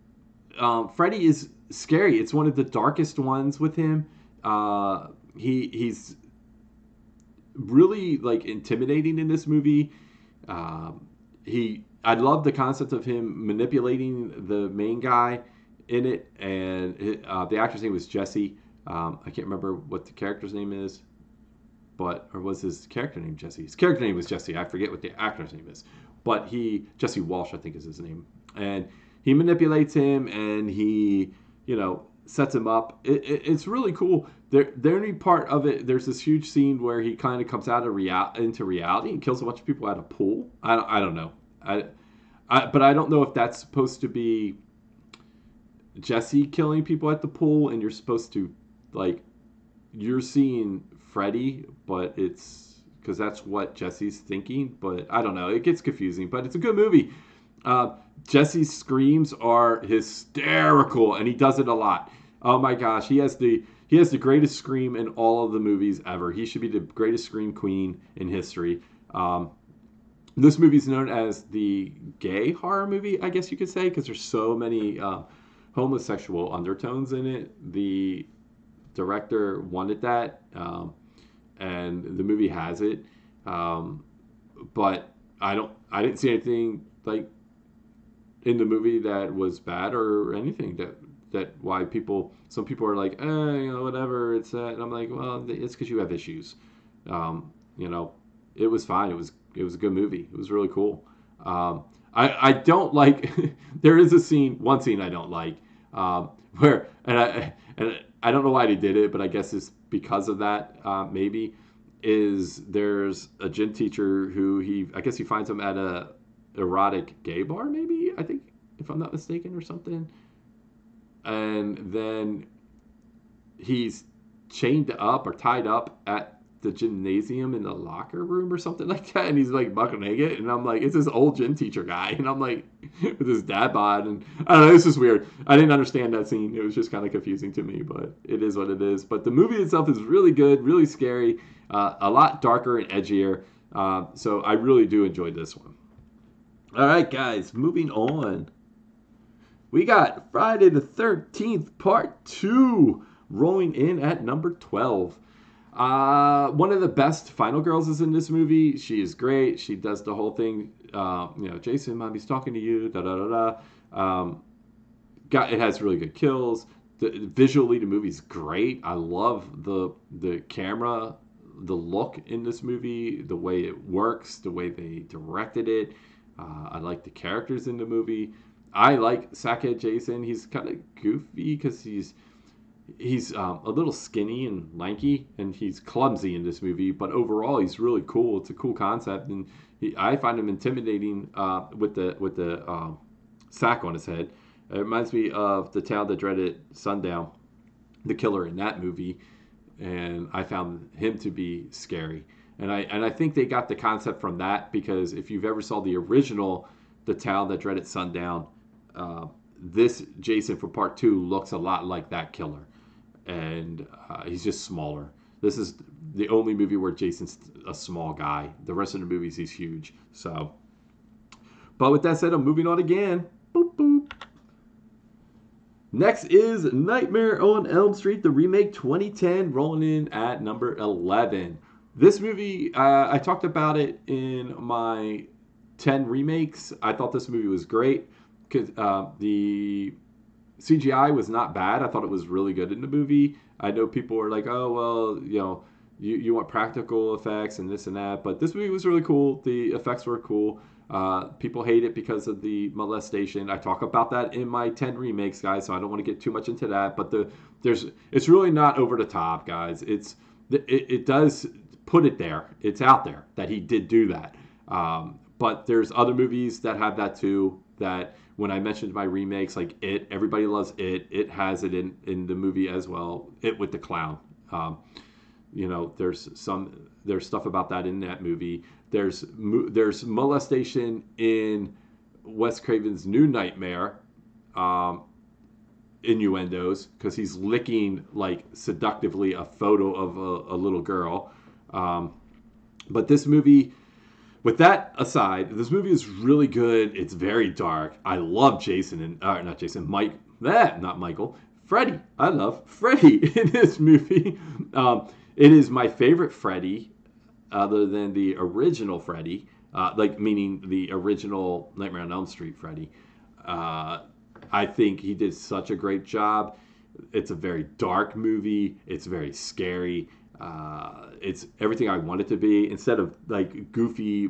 Freddy is scary. It's one of the darkest ones with him. He's really like intimidating in this movie. I love the concept of him manipulating the main guy in it, and the actor's name was Jesse. I can't remember what the character's name is, or was his character name Jesse? His character name was Jesse. I forget what the actor's name is, but Jesse Walsh, I think is his name, and he manipulates him, and he, sets him up. It's really cool. The only part of it, there's this huge scene where he kind of comes out of into reality and kills a bunch of people at a pool. I don't know. But I don't know if that's supposed to be Jesse killing people at the pool, and you're supposed to, like, you're seeing Freddy, but it's because that's what Jesse's thinking. But I don't know. It gets confusing, but it's a good movie. Jesse's screams are hysterical, and he does it a lot. Oh my gosh, he has the greatest scream in all of the movies ever. He should be the greatest scream queen in history. This movie is known as the gay horror movie, I guess you could say, because there's so many homosexual undertones in it. The director wanted that, and the movie has it. But I didn't see anything like in the movie that was bad or anything that why some people are like, whatever, it's that. And I'm like, well, it's because you have issues. It was fine. It was a good movie. It was really cool. I don't like, there is one scene I don't like, where, and I don't know why they did it, but I guess it's because of that, maybe, there's a gym teacher who I guess he finds him at a erotic gay bar, maybe, I think, if I'm not mistaken, or something. And then he's chained up or tied up at the gymnasium in the locker room or something like that, and he's like buck naked, and I'm like, it's this old gym teacher guy, and I'm like, with his dad bod, and I don't know, it's just weird. I didn't understand that scene. It was just kind of confusing to me, but it is what it is. But the movie itself is really good, really scary, a lot darker and edgier, so I really do enjoy this one. All right, guys, moving on. We got Friday the 13th, Part 2, rolling in at number 12. One of the best final girls is in this movie. She is great. She does the whole thing. Jason, mommy's talking to you. Da da da da. It has really good kills. Visually, the movie's great. I love the camera, the look in this movie, the way it works, the way they directed it. I like the characters in the movie. I like Sackhead Jason. He's kind of goofy because he's a little skinny and lanky, and he's clumsy in this movie. But overall, he's really cool. It's a cool concept, and I find him intimidating with the sack on his head. It reminds me of The Town That Dreaded Sundown, the killer in that movie, and I found him to be scary. And I think they got the concept from that, because if you've ever saw the original The Town That Dreaded Sundown, this Jason for Part 2 looks a lot like that killer. And he's just smaller. This is the only movie where Jason's a small guy. The rest of the movies, he's huge. So, but with that said, I'm moving on again. Boop, boop. Next is Nightmare on Elm Street, the remake 2010, rolling in at number 11. This movie, I talked about it in my 10 remakes. I thought this movie was great because the CGI was not bad. I thought it was really good in the movie. I know people were like, oh, well, you want practical effects and this and that. But this movie was really cool. The effects were cool. People hate it because of the molestation. I talk about that in my 10 remakes, guys, so I don't want to get too much into that. But it's really not over the top, guys. It does put it there. It's out there that he did do that. But there's other movies that have that too. That when I mentioned my remakes, like It, everybody loves It. It has it in the movie as well. It with the clown. There's stuff about that in that movie. There's molestation in Wes Craven's New Nightmare, innuendos because he's licking like seductively a photo of a little girl. But this movie, with that aside, this movie is really good. It's very dark. I love not Michael. Freddy. I love Freddy in this movie. It is my favorite Freddy, other than the original Freddy, meaning the original Nightmare on Elm Street Freddy. I think he did such a great job. It's a very dark movie. It's very scary. It's everything I want it to be. Instead of like goofy,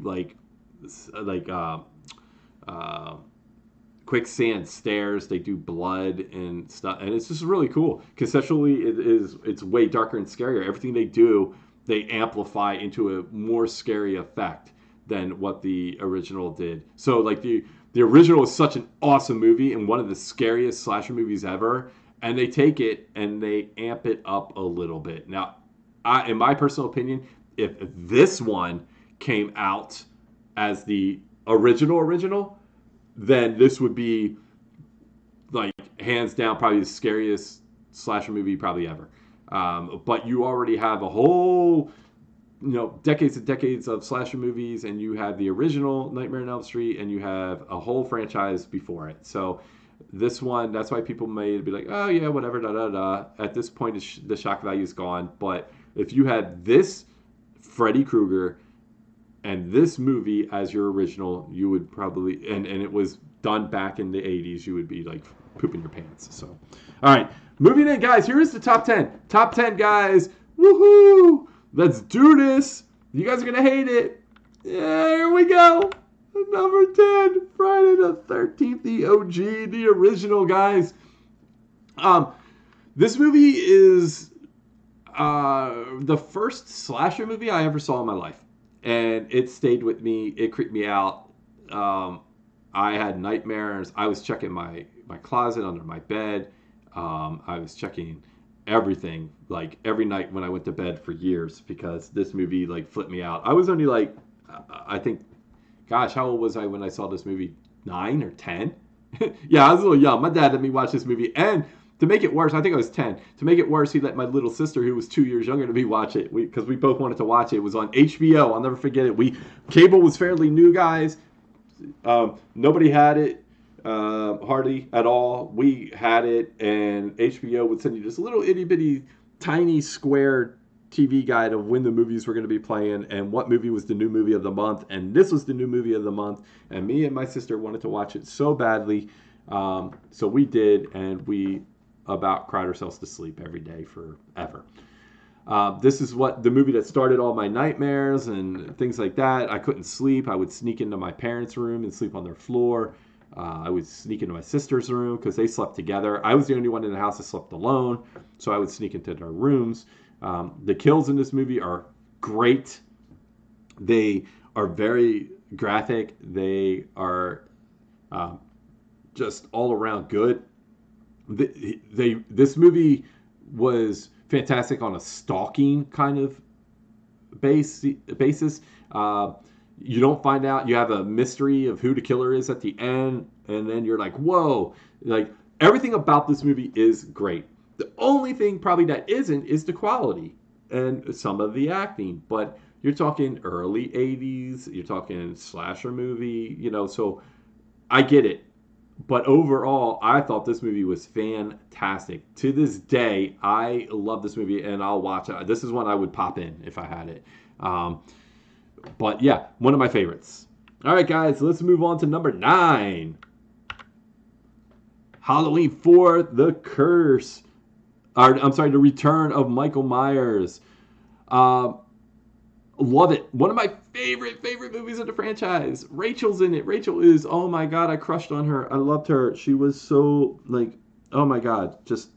quicksand stairs, they do blood and stuff, and it's just really cool. Conceptually, it's way darker and scarier. Everything they do, they amplify into a more scary effect than what the original did. So like the original is such an awesome movie and one of the scariest slasher movies ever, and they take it and they amp it up a little bit. Now, in my personal opinion, if this one came out as the original, then this would be like hands down probably the scariest slasher movie probably ever. But you already have a whole, decades and decades of slasher movies, and you have the original Nightmare on Elm Street, and you have a whole franchise before it. So this one, that's why people may be like, oh yeah, whatever, da da da. At this point, the shock value is gone. But if you had this Freddy Krueger and this movie as your original, you would probably, and it was done back in the 80s, you would be like pooping your pants. So, all right, moving in, guys. Here is the top 10. Top 10, guys. Woohoo! Let's do this. You guys are going to hate it. Yeah, here we go. Number 10, Friday the 13th, the OG, the original, guys. This movie is the first slasher movie I ever saw in my life. And it stayed with me. It creeped me out. I had nightmares. I was checking my closet under my bed. I was checking everything, like every night when I went to bed for years, because this movie like flipped me out. I was only like, I think, gosh, how old was I when I saw this movie? 9 or 10? Yeah, I was a little young. My dad let me watch this movie, and to make it worse, I think I was 10. To make it worse, he let my little sister, who was 2 years younger than me, watch it because we both wanted to watch it. It was on HBO. I'll never forget it. Cable was fairly new, guys. Nobody had it hardly at all. We had it, and HBO would send you this little itty bitty tiny square TV guide of when the movies were going to be playing and what movie was the new movie of the month. And this was the new movie of the month. And me and my sister wanted to watch it so badly. So we did, and we about cried ourselves to sleep every day forever. This is what the movie that started all my nightmares and things like that. I couldn't sleep. I would sneak into my parents' room and sleep on their floor. I would sneak into my sister's room because they slept together. I was the only one in the house that slept alone, so I would sneak into their rooms. The kills in this movie are great. They are very graphic. They are just all around good. This movie was fantastic on a stalking kind of basis. You don't find out. You have a mystery of who the killer is at the end, and then you're like, whoa. Like, everything about this movie is great. The only thing probably that isn't is the quality and some of the acting. But you're talking early 80s. You're talking slasher movie, so I get it. But overall, I thought this movie was fantastic. To this day, I love this movie, and I'll watch it. This is one I would pop in if I had it. But yeah, one of my favorites. All right, guys, let's move on to number 9. Halloween 4, The Curse. The Return of Michael Myers. Um, Love it. One of my favorite movies of the franchise. Rachel's in it. Rachel is, oh my god, I crushed on her. I loved her. She was so like, oh my god, just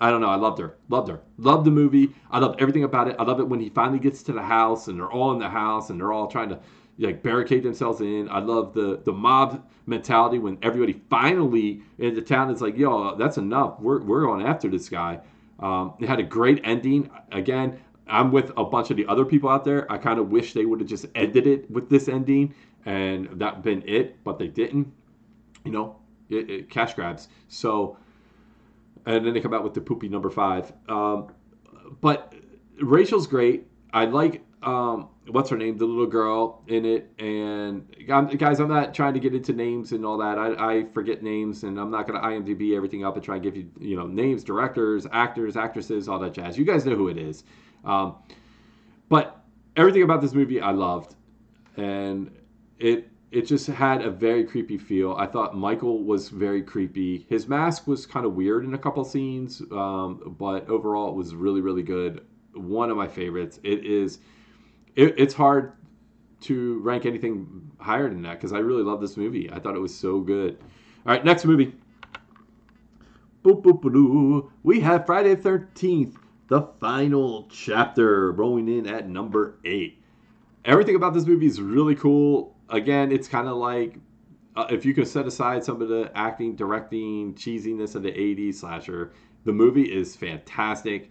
I don't know. I loved her. Loved her. Loved the movie. I loved everything about it. I love it when he finally gets to the house and they're all in the house and they're all trying to like barricade themselves in. I love the mob mentality when everybody finally in the town is like, yo, that's enough. We're going after this guy. It had a great ending. Again, I'm with a bunch of the other people out there. I kind of wish they would have just ended it with this ending and that been it, but they didn't. You know, cash grabs. So and then they come out with the poopy number 5. But Rachel's great. I like what's her name, the little girl in it. And guys, I'm not trying to get into names and all that. I forget names, and I'm not going to IMDb everything up and try and give you names, directors, actors, actresses, all that jazz. You guys know who it is. But everything about this movie I loved, and it just had a very creepy feel. I thought Michael was very creepy. His mask was kind of weird in a couple scenes, but overall it was really, really good. One of my favorites. It's hard to rank anything higher than that because I really love this movie. I thought it was so good. All right, next movie. Boop, boop, boop, we have Friday the 13th, the final chapter, rolling in at number 8. Everything about this movie is really cool. Again, it's kind of like if you could set aside some of the acting, directing, cheesiness of the 80s slasher, the movie is fantastic.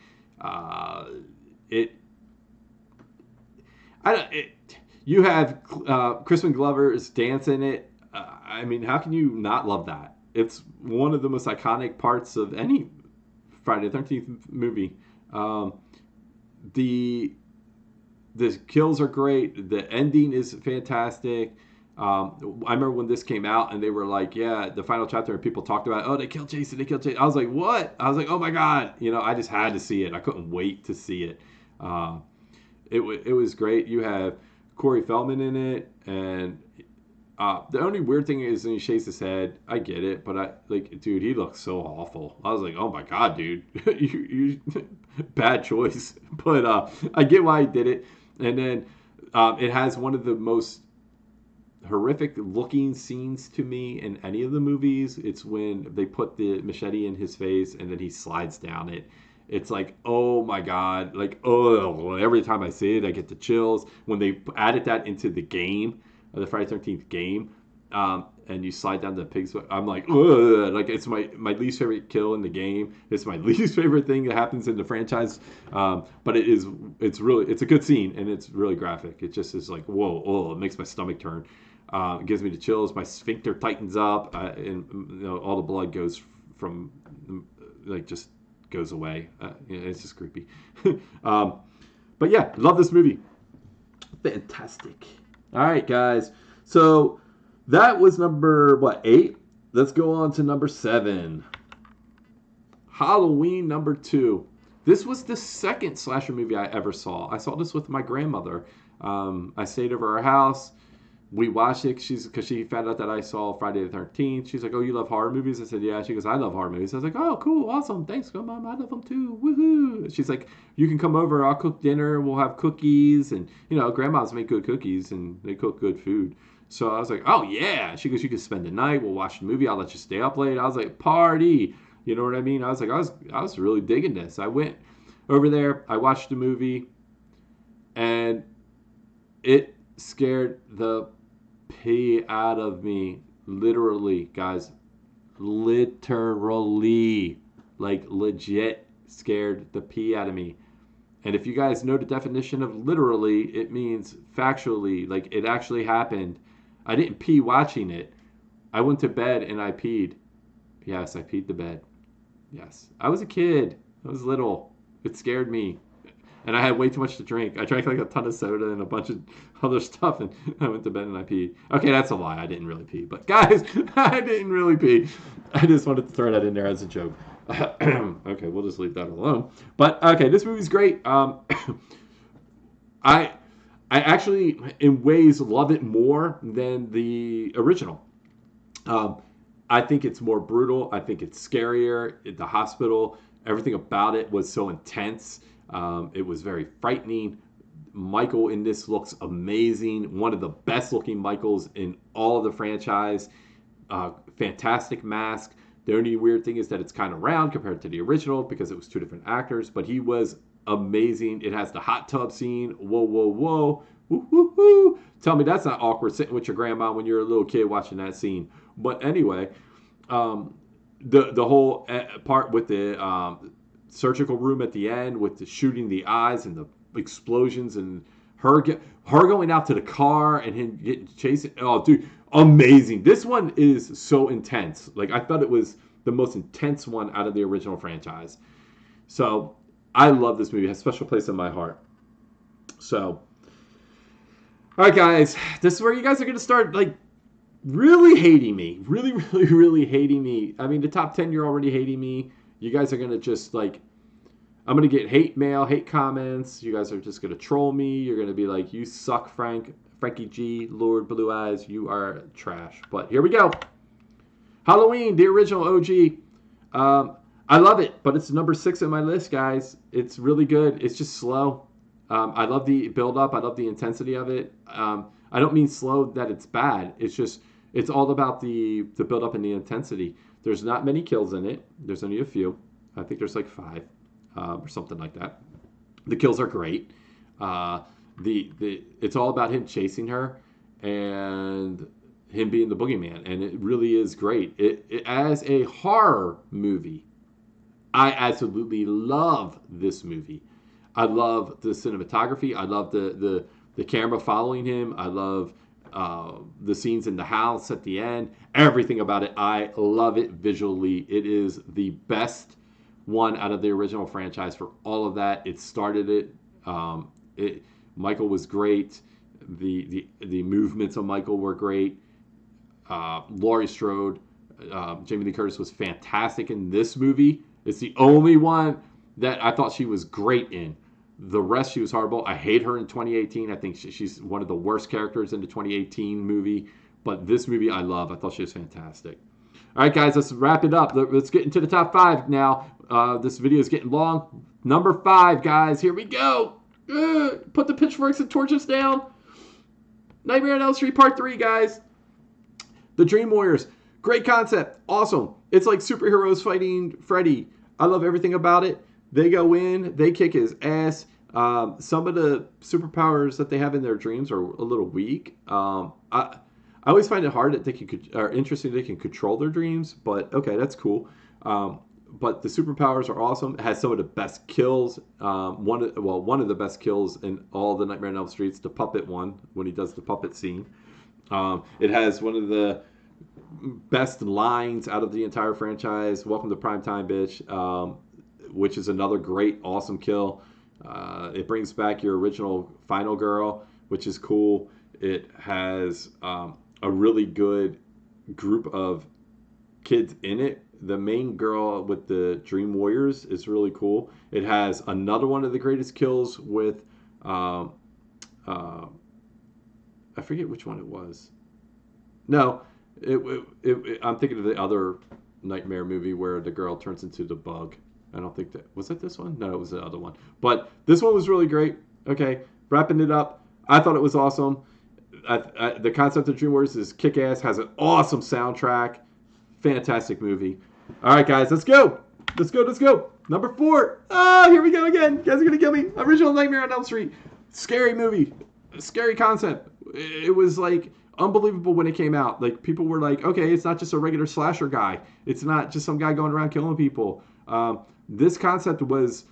You have Crispin Glover's dance in it. I mean, how can you not love that? It's one of the most iconic parts of any Friday the 13th movie. The kills are great. The ending is fantastic. I remember when this came out and they were like, yeah, the final chapter, and people talked about, oh, they killed Jason. I was like, what? I was like, oh my God. I just had to see it. I couldn't wait to see it. It was great. You have Corey Feldman in it, and the only weird thing is when he shakes his head. I get it, but dude, he looks so awful. I was like, oh my God, dude, you bad choice. But I get why he did it. And then it has one of the most horrific looking scenes to me in any of the movies. It's when they put the machete in his face and then he slides down it. It's like, oh my God, like, oh, every time I see it, I get the chills. When they added that into the game, the Friday 13th game, and you slide down the pig's foot, I'm like, ugh, like it's my least favorite kill in the game. It's my least favorite thing that happens in the franchise. But it's a good scene and it's really graphic. It just is like, whoa, oh, it makes my stomach turn. It gives me the chills. My sphincter tightens up, and all the blood goes from just goes away. It's just creepy. But yeah, love this movie. Fantastic. All right, guys. So that was number 8. Let's go on to number 7. Halloween number 2. This was the second slasher movie I ever saw. I saw this with my grandmother. I stayed over her house. We watched it because she found out that I saw Friday the 13th. She's like, oh, you love horror movies? I said, yeah. She goes, I love horror movies. I was like, oh, cool, awesome. Thanks, Mom. I love them too. Woohoo. She's like, you can come over. I'll cook dinner. We'll have cookies. And, grandmas make good cookies and they cook good food. So I was like, oh, yeah. She goes, you can spend the night. We'll watch the movie. I'll let you stay up late. I was like, party. You know what I mean? I was like, I was really digging this. I went over there. I watched the movie. And it scared the pee out of me. Literally, guys. Literally. Like, legit scared the pee out of me. And if you guys know the definition of literally, it means factually. Like, it actually happened. I didn't pee watching it. I went to bed and I peed. Yes, I peed the bed. Yes. I was a kid. I was little. It scared me. And I had way too much to drink. I drank like a ton of soda and a bunch of other stuff, and I went to bed and I peed. Okay, that's a lie. I didn't really pee. But guys, I didn't really pee. I just wanted to throw that in there as a joke. Okay, we'll just leave that alone. But okay, this movie's great. I actually, in ways, love it more than the original. I think it's more brutal. I think it's scarier. The hospital Everything about it was so intense. It was very frightening. Michael in this looks amazing. One of the best looking Michaels in all of the franchise. Fantastic mask. The only weird thing is that it's kind of round compared to the original because it was two different actors, but he was amazing. It has the hot tub scene. Whoa, whoa, whoa. Woo, woo, woo. Tell me that's not awkward sitting with your grandma when you're a little kid watching that scene. But anyway, the whole part with the surgical room at the end with the shooting the eyes and the explosions and her going out to the car and him getting chasing. Oh, dude, amazing! This one is so intense. Like I thought it was the most intense one out of the original franchise. So I love this movie. It has a special place in my heart. So, all right, guys, this is where you guys are going to start like really hating me. Really, really, really hating me. I mean, the top 10, you're already hating me. You guys are going to just like, I'm going to get hate mail, hate comments. You guys are just going to troll me. You're going to be like, you suck, Frankie G, Lord Blue Eyes. You are trash. But here we go. Halloween, the original OG. I love it, but it's number 6 in my list, guys. It's really good. It's just slow. I love the build-up. I love the intensity of it. I don't mean slow that it's bad. It's just, it's all about the build-up and the intensity. There's not many kills in it. There's only a few. I think there's like 5 or something like that. The kills are great. It's all about him chasing her and him being the boogeyman, and it really is great. It as a horror movie, I absolutely love this movie. I love the cinematography. I love the camera following him. I love the scenes in the house at the end. Everything about it. I love it visually. It is the best one out of the original franchise for all of that. It started it. Michael was great. The movements of Michael were great. Laurie Strode, Jamie Lee Curtis was fantastic in this movie. It's the only one that I thought she was great in. The rest, she was horrible. I hate her in 2018. I think she's one of the worst characters in the 2018 movie. But this movie I love. I thought she was fantastic. All right, guys, let's wrap it up. Let's get into the top 5 now. This video is getting long. Number 5, guys. Here we go. Put the pitchforks and torches down. Nightmare on Elm Street Part 3, guys. The Dream Warriors. Great concept. Awesome. It's like superheroes fighting Freddy. I love everything about it. They go in. They kick his ass. Some of the superpowers that they have in their dreams are a little weak. I always find it hard that they can, or interesting they can control their dreams. But okay, that's cool. But the superpowers are awesome. It has some of the best kills. One of the best kills in all the Nightmare on Elm Streets, the puppet one, when he does the puppet scene. It has one of the best lines out of the entire franchise. Welcome to Primetime, bitch. Which is another great, awesome kill. It brings back your original final girl, which is cool. It has a really good group of kids in it. The main girl with the Dream Warriors is really cool. It has another one of the greatest kills with, I forget which one it was. No, I'm thinking of the other Nightmare movie where the girl turns into the bug. I don't think that was it. This one? No, it was the other one. But this one was really great. Okay, wrapping it up. I thought it was awesome. The concept of Dream Warriors is kick-ass. Has an awesome soundtrack. Fantastic movie. All right, guys, let's go. Let's go. Number 4. Oh, here we go again. You guys are gonna kill me. Original Nightmare on Elm Street. Scary movie. Scary concept. It was like unbelievable when it came out. Like people were like, okay, it's not just a regular slasher guy. It's not just some guy going around killing people. This concept was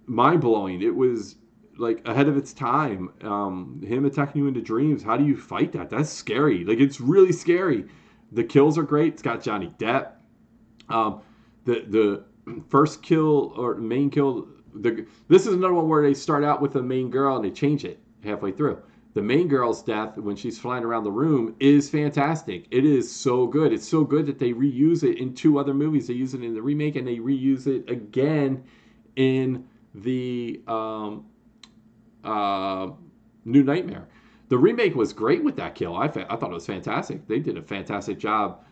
mind-blowing. It was like ahead of its time. Him attacking you into dreams. How do you fight that? That's scary. Like it's really scary. The kills are great. It's got Johnny Depp. The first kill or main kill. This is another one where they start out with the main girl and they change it halfway through. The main girl's death when she's flying around the room is fantastic. It is so good. It's so good that they reuse it in 2 other movies. They use it in the remake and they reuse it again in the New Nightmare. The remake was great with that kill. I thought it was fantastic. They did a fantastic job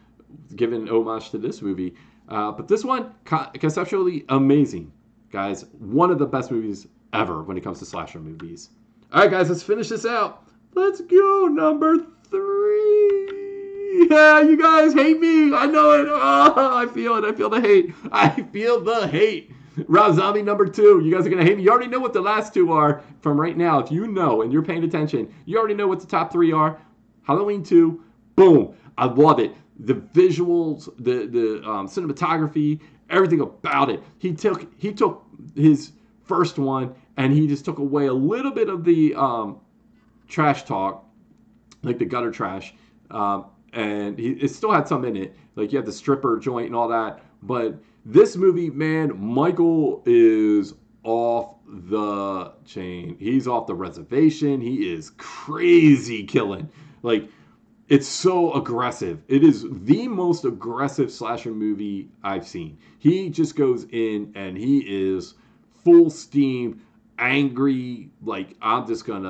giving homage to this movie. But this one, conceptually amazing, guys. One of the best movies ever when it comes to slasher movies. All right, guys, let's finish this out. Let's go, number 3. Yeah, you guys hate me. I know it. Oh, I feel it. I feel the hate. I feel the hate. Rob Zombie number 2. You guys are going to hate me. You already know what the last 2 are from right now. If you know and you're paying attention, you already know what the top 3 are. Halloween 2. Boom. I love it. The visuals, the cinematography, everything about it. He took his first one and he just took away a little bit of the trash talk, like the gutter trash, and it still had some in it. Like you had the stripper joint and all that. But this movie, man, Michael is off the chain. He's off the reservation. He is crazy killing. Like, it's so aggressive. It is the most aggressive slasher movie I've seen. He just goes in and he is full steam, angry. Like, I'm not going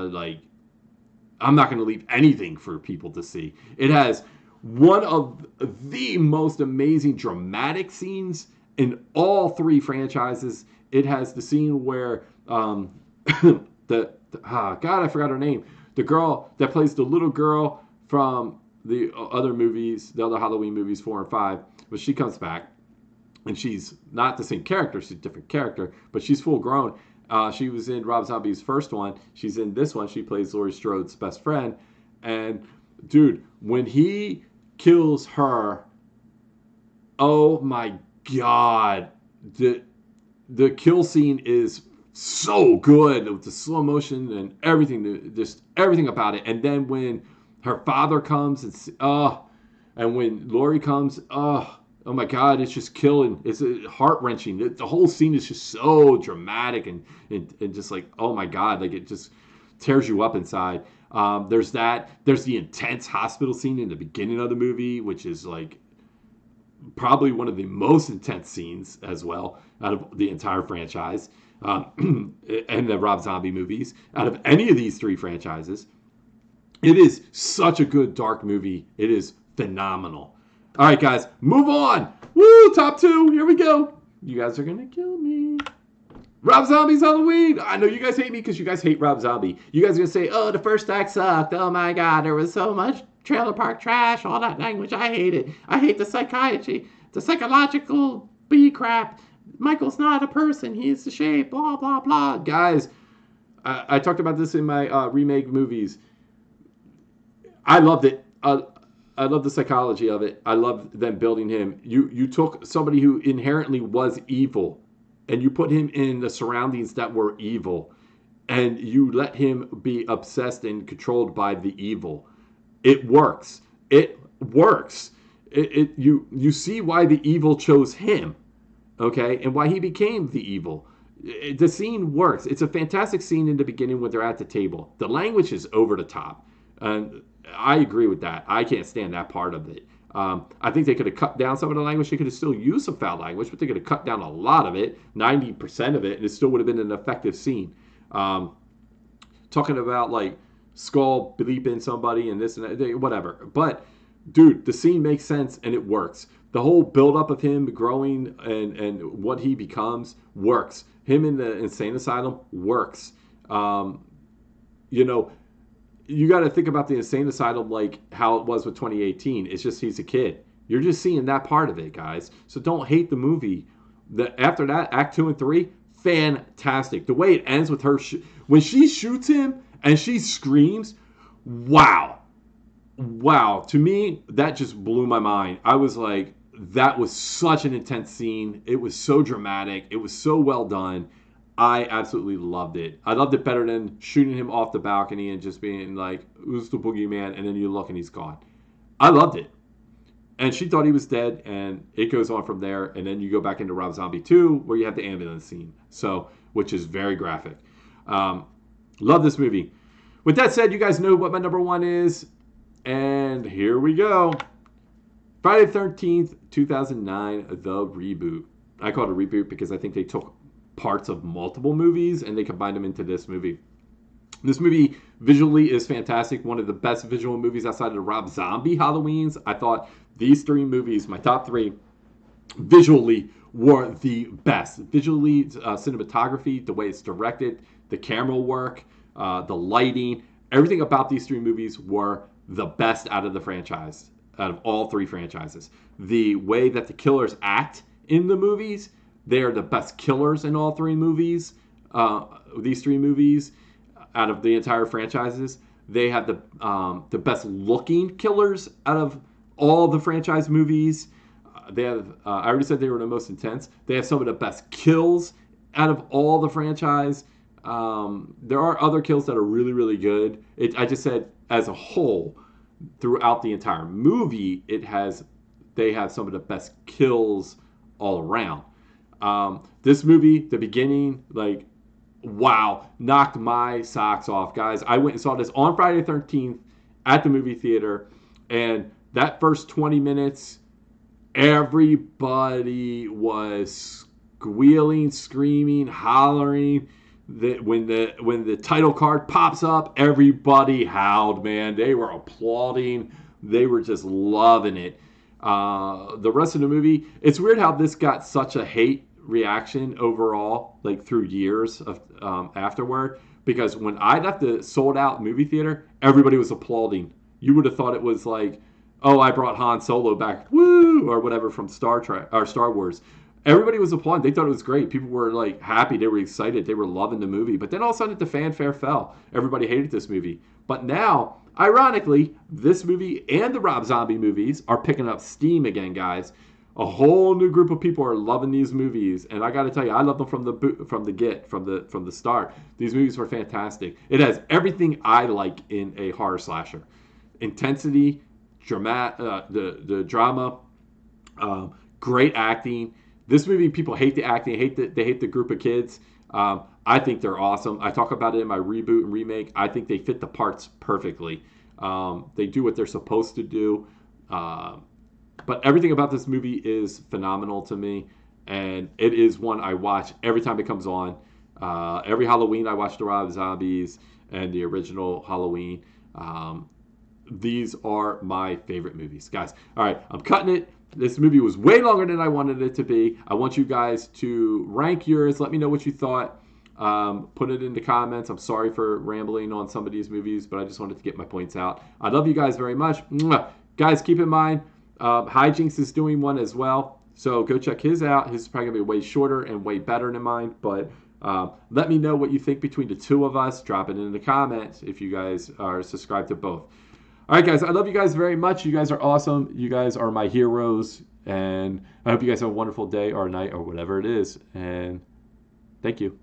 to leave anything for people to see. It has one of the most amazing dramatic scenes in all 3 franchises. It has the scene where God, I forgot her name. The girl that plays the little girl from the other movies, the other Halloween movies, 4 and 5, but she comes back, and she's not the same character, she's a different character, but she's full grown. She was in Rob Zombie's first one. She's in this one. She plays Laurie Strode's best friend. And, dude, when he kills her, oh, my God. The kill scene is so good with the slow motion and everything, just everything about it. And then when her father comes, and when Laurie comes, oh my God, it's just killing. It's heart-wrenching. The whole scene is just so dramatic and just like, oh my God, like it just tears you up inside. There's that. There's the intense hospital scene in the beginning of the movie, which is like probably one of the most intense scenes as well out of the entire franchise, and the Rob Zombie movies, out of any of these 3 franchises. It is such a good dark movie. It is phenomenal. All right, guys, move on. Woo, top 2. Here we go. You guys are going to kill me. Rob Zombie's Halloween. I know you guys hate me because you guys hate Rob Zombie. You guys are going to say, oh, the first act sucked. Oh, my God, there was so much trailer park trash, all that language. I hate it. I hate the psychiatry, the psychological B crap. Michael's not a person. He's the shape, blah, blah, blah. Guys, I talked about this in my remake movies. I loved it. I love the psychology of it. I love them building him. You took somebody who inherently was evil, and you put him in the surroundings that were evil, and you let him be obsessed and controlled by the evil. It works. It works. You see why the evil chose him, okay, and why he became the evil. The scene works. It's a fantastic scene in the beginning when they're at the table. The language is over the top, and I agree with that. I can't stand that part of it. I think they could have cut down some of the language. They could have still used some foul language, but they could have cut down a lot of it, 90% of it, and it still would have been an effective scene. Talking about like Skull bleeping somebody and this and that, whatever. But dude, the scene makes sense and it works. The whole build-up of him growing and what he becomes works. Him in the insane asylum works. You know, you got to think about the insane asylum like how it was with 2018. It's just he's a kid. You're just seeing that part of it, guys. So don't hate the movie. After that, Act 2 and 3, fantastic. The way it ends with her, when she shoots him and she screams, wow. Wow. To me, that just blew my mind. I was like, that was such an intense scene. It was so dramatic. It was so well done. I absolutely loved it. I loved it better than shooting him off the balcony and just being like, who's the boogeyman? And then you look and he's gone. I loved it. And she thought he was dead, and it goes on from there. And then you go back into Rob Zombie 2, where you have the ambulance scene, which is very graphic. Love this movie. With that said, you guys know what my number 1 is. And here we go. Friday the 13th, 2009, the reboot. I call it a reboot because I think they took parts of multiple movies and they combined them into this movie. This movie visually is fantastic. One of the best visual movies outside of the Rob Zombie Halloweens. I thought these 3 movies, my top 3, visually were the best. Visually, cinematography, the way it's directed, the camera work, the lighting, everything about these three movies were the best out of the franchise, out of all three franchises. The way that the killers act in the movies, they are the best killers in all three movies. These three movies, out of the entire franchises, they have the best looking killers out of all the franchise movies. They have. I already said they were the most intense. They have some of the best kills out of all the franchise. There are other kills that are really, really good. I just said as a whole, throughout the entire movie, they have some of the best kills all around. This movie, the beginning, like, wow, knocked my socks off, guys. I went and saw this on Friday the 13th at the movie theater, and that first 20 minutes, everybody was squealing, screaming, hollering. When the title card pops up, everybody howled, man. They were applauding. They were just loving it. The rest of the movie, it's weird how this got such a hate reaction overall, like through years of afterward. Because when I left the sold out movie theater, everybody was applauding. You would have thought it was like, oh, I brought Han Solo back, woo, or whatever from Star Trek or Star Wars. Everybody was applauding. They thought it was great. People were like happy. They were excited. They were loving the movie. But then all of a sudden, the fanfare fell. Everybody hated this movie. But now, ironically, this movie and the Rob Zombie movies are picking up steam again, guys. A whole new group of people are loving these movies, and I got to tell you, I love them from the start. These movies were fantastic. It has everything I like in a horror slasher: intensity, the drama, great acting. This movie, people hate the acting, they hate the group of kids. I think they're awesome. I talk about it in my reboot and remake. I think they fit the parts perfectly. They do what they're supposed to do. But everything about this movie is phenomenal to me, and it is one I watch every time it comes on. Every Halloween, I watch the Rob Zombies and the original Halloween. These are my favorite movies, guys. All right, I'm cutting it. This movie was way longer than I wanted it to be. I want you guys to rank yours. Let me know what you thought. Put it in the comments. I'm sorry for rambling on some of these movies, but I just wanted to get my points out. I love you guys very much. Mwah. Guys, keep in mind, Hijinx is doing one as well. So go check his out. His is probably going to be way shorter and way better than mine. But let me know what you think between the two of us. Drop it in the comments if you guys are subscribed to both. All right, guys, I love you guys very much. You guys are awesome. You guys are my heroes. And I hope you guys have a wonderful day or night or whatever it is. And thank you.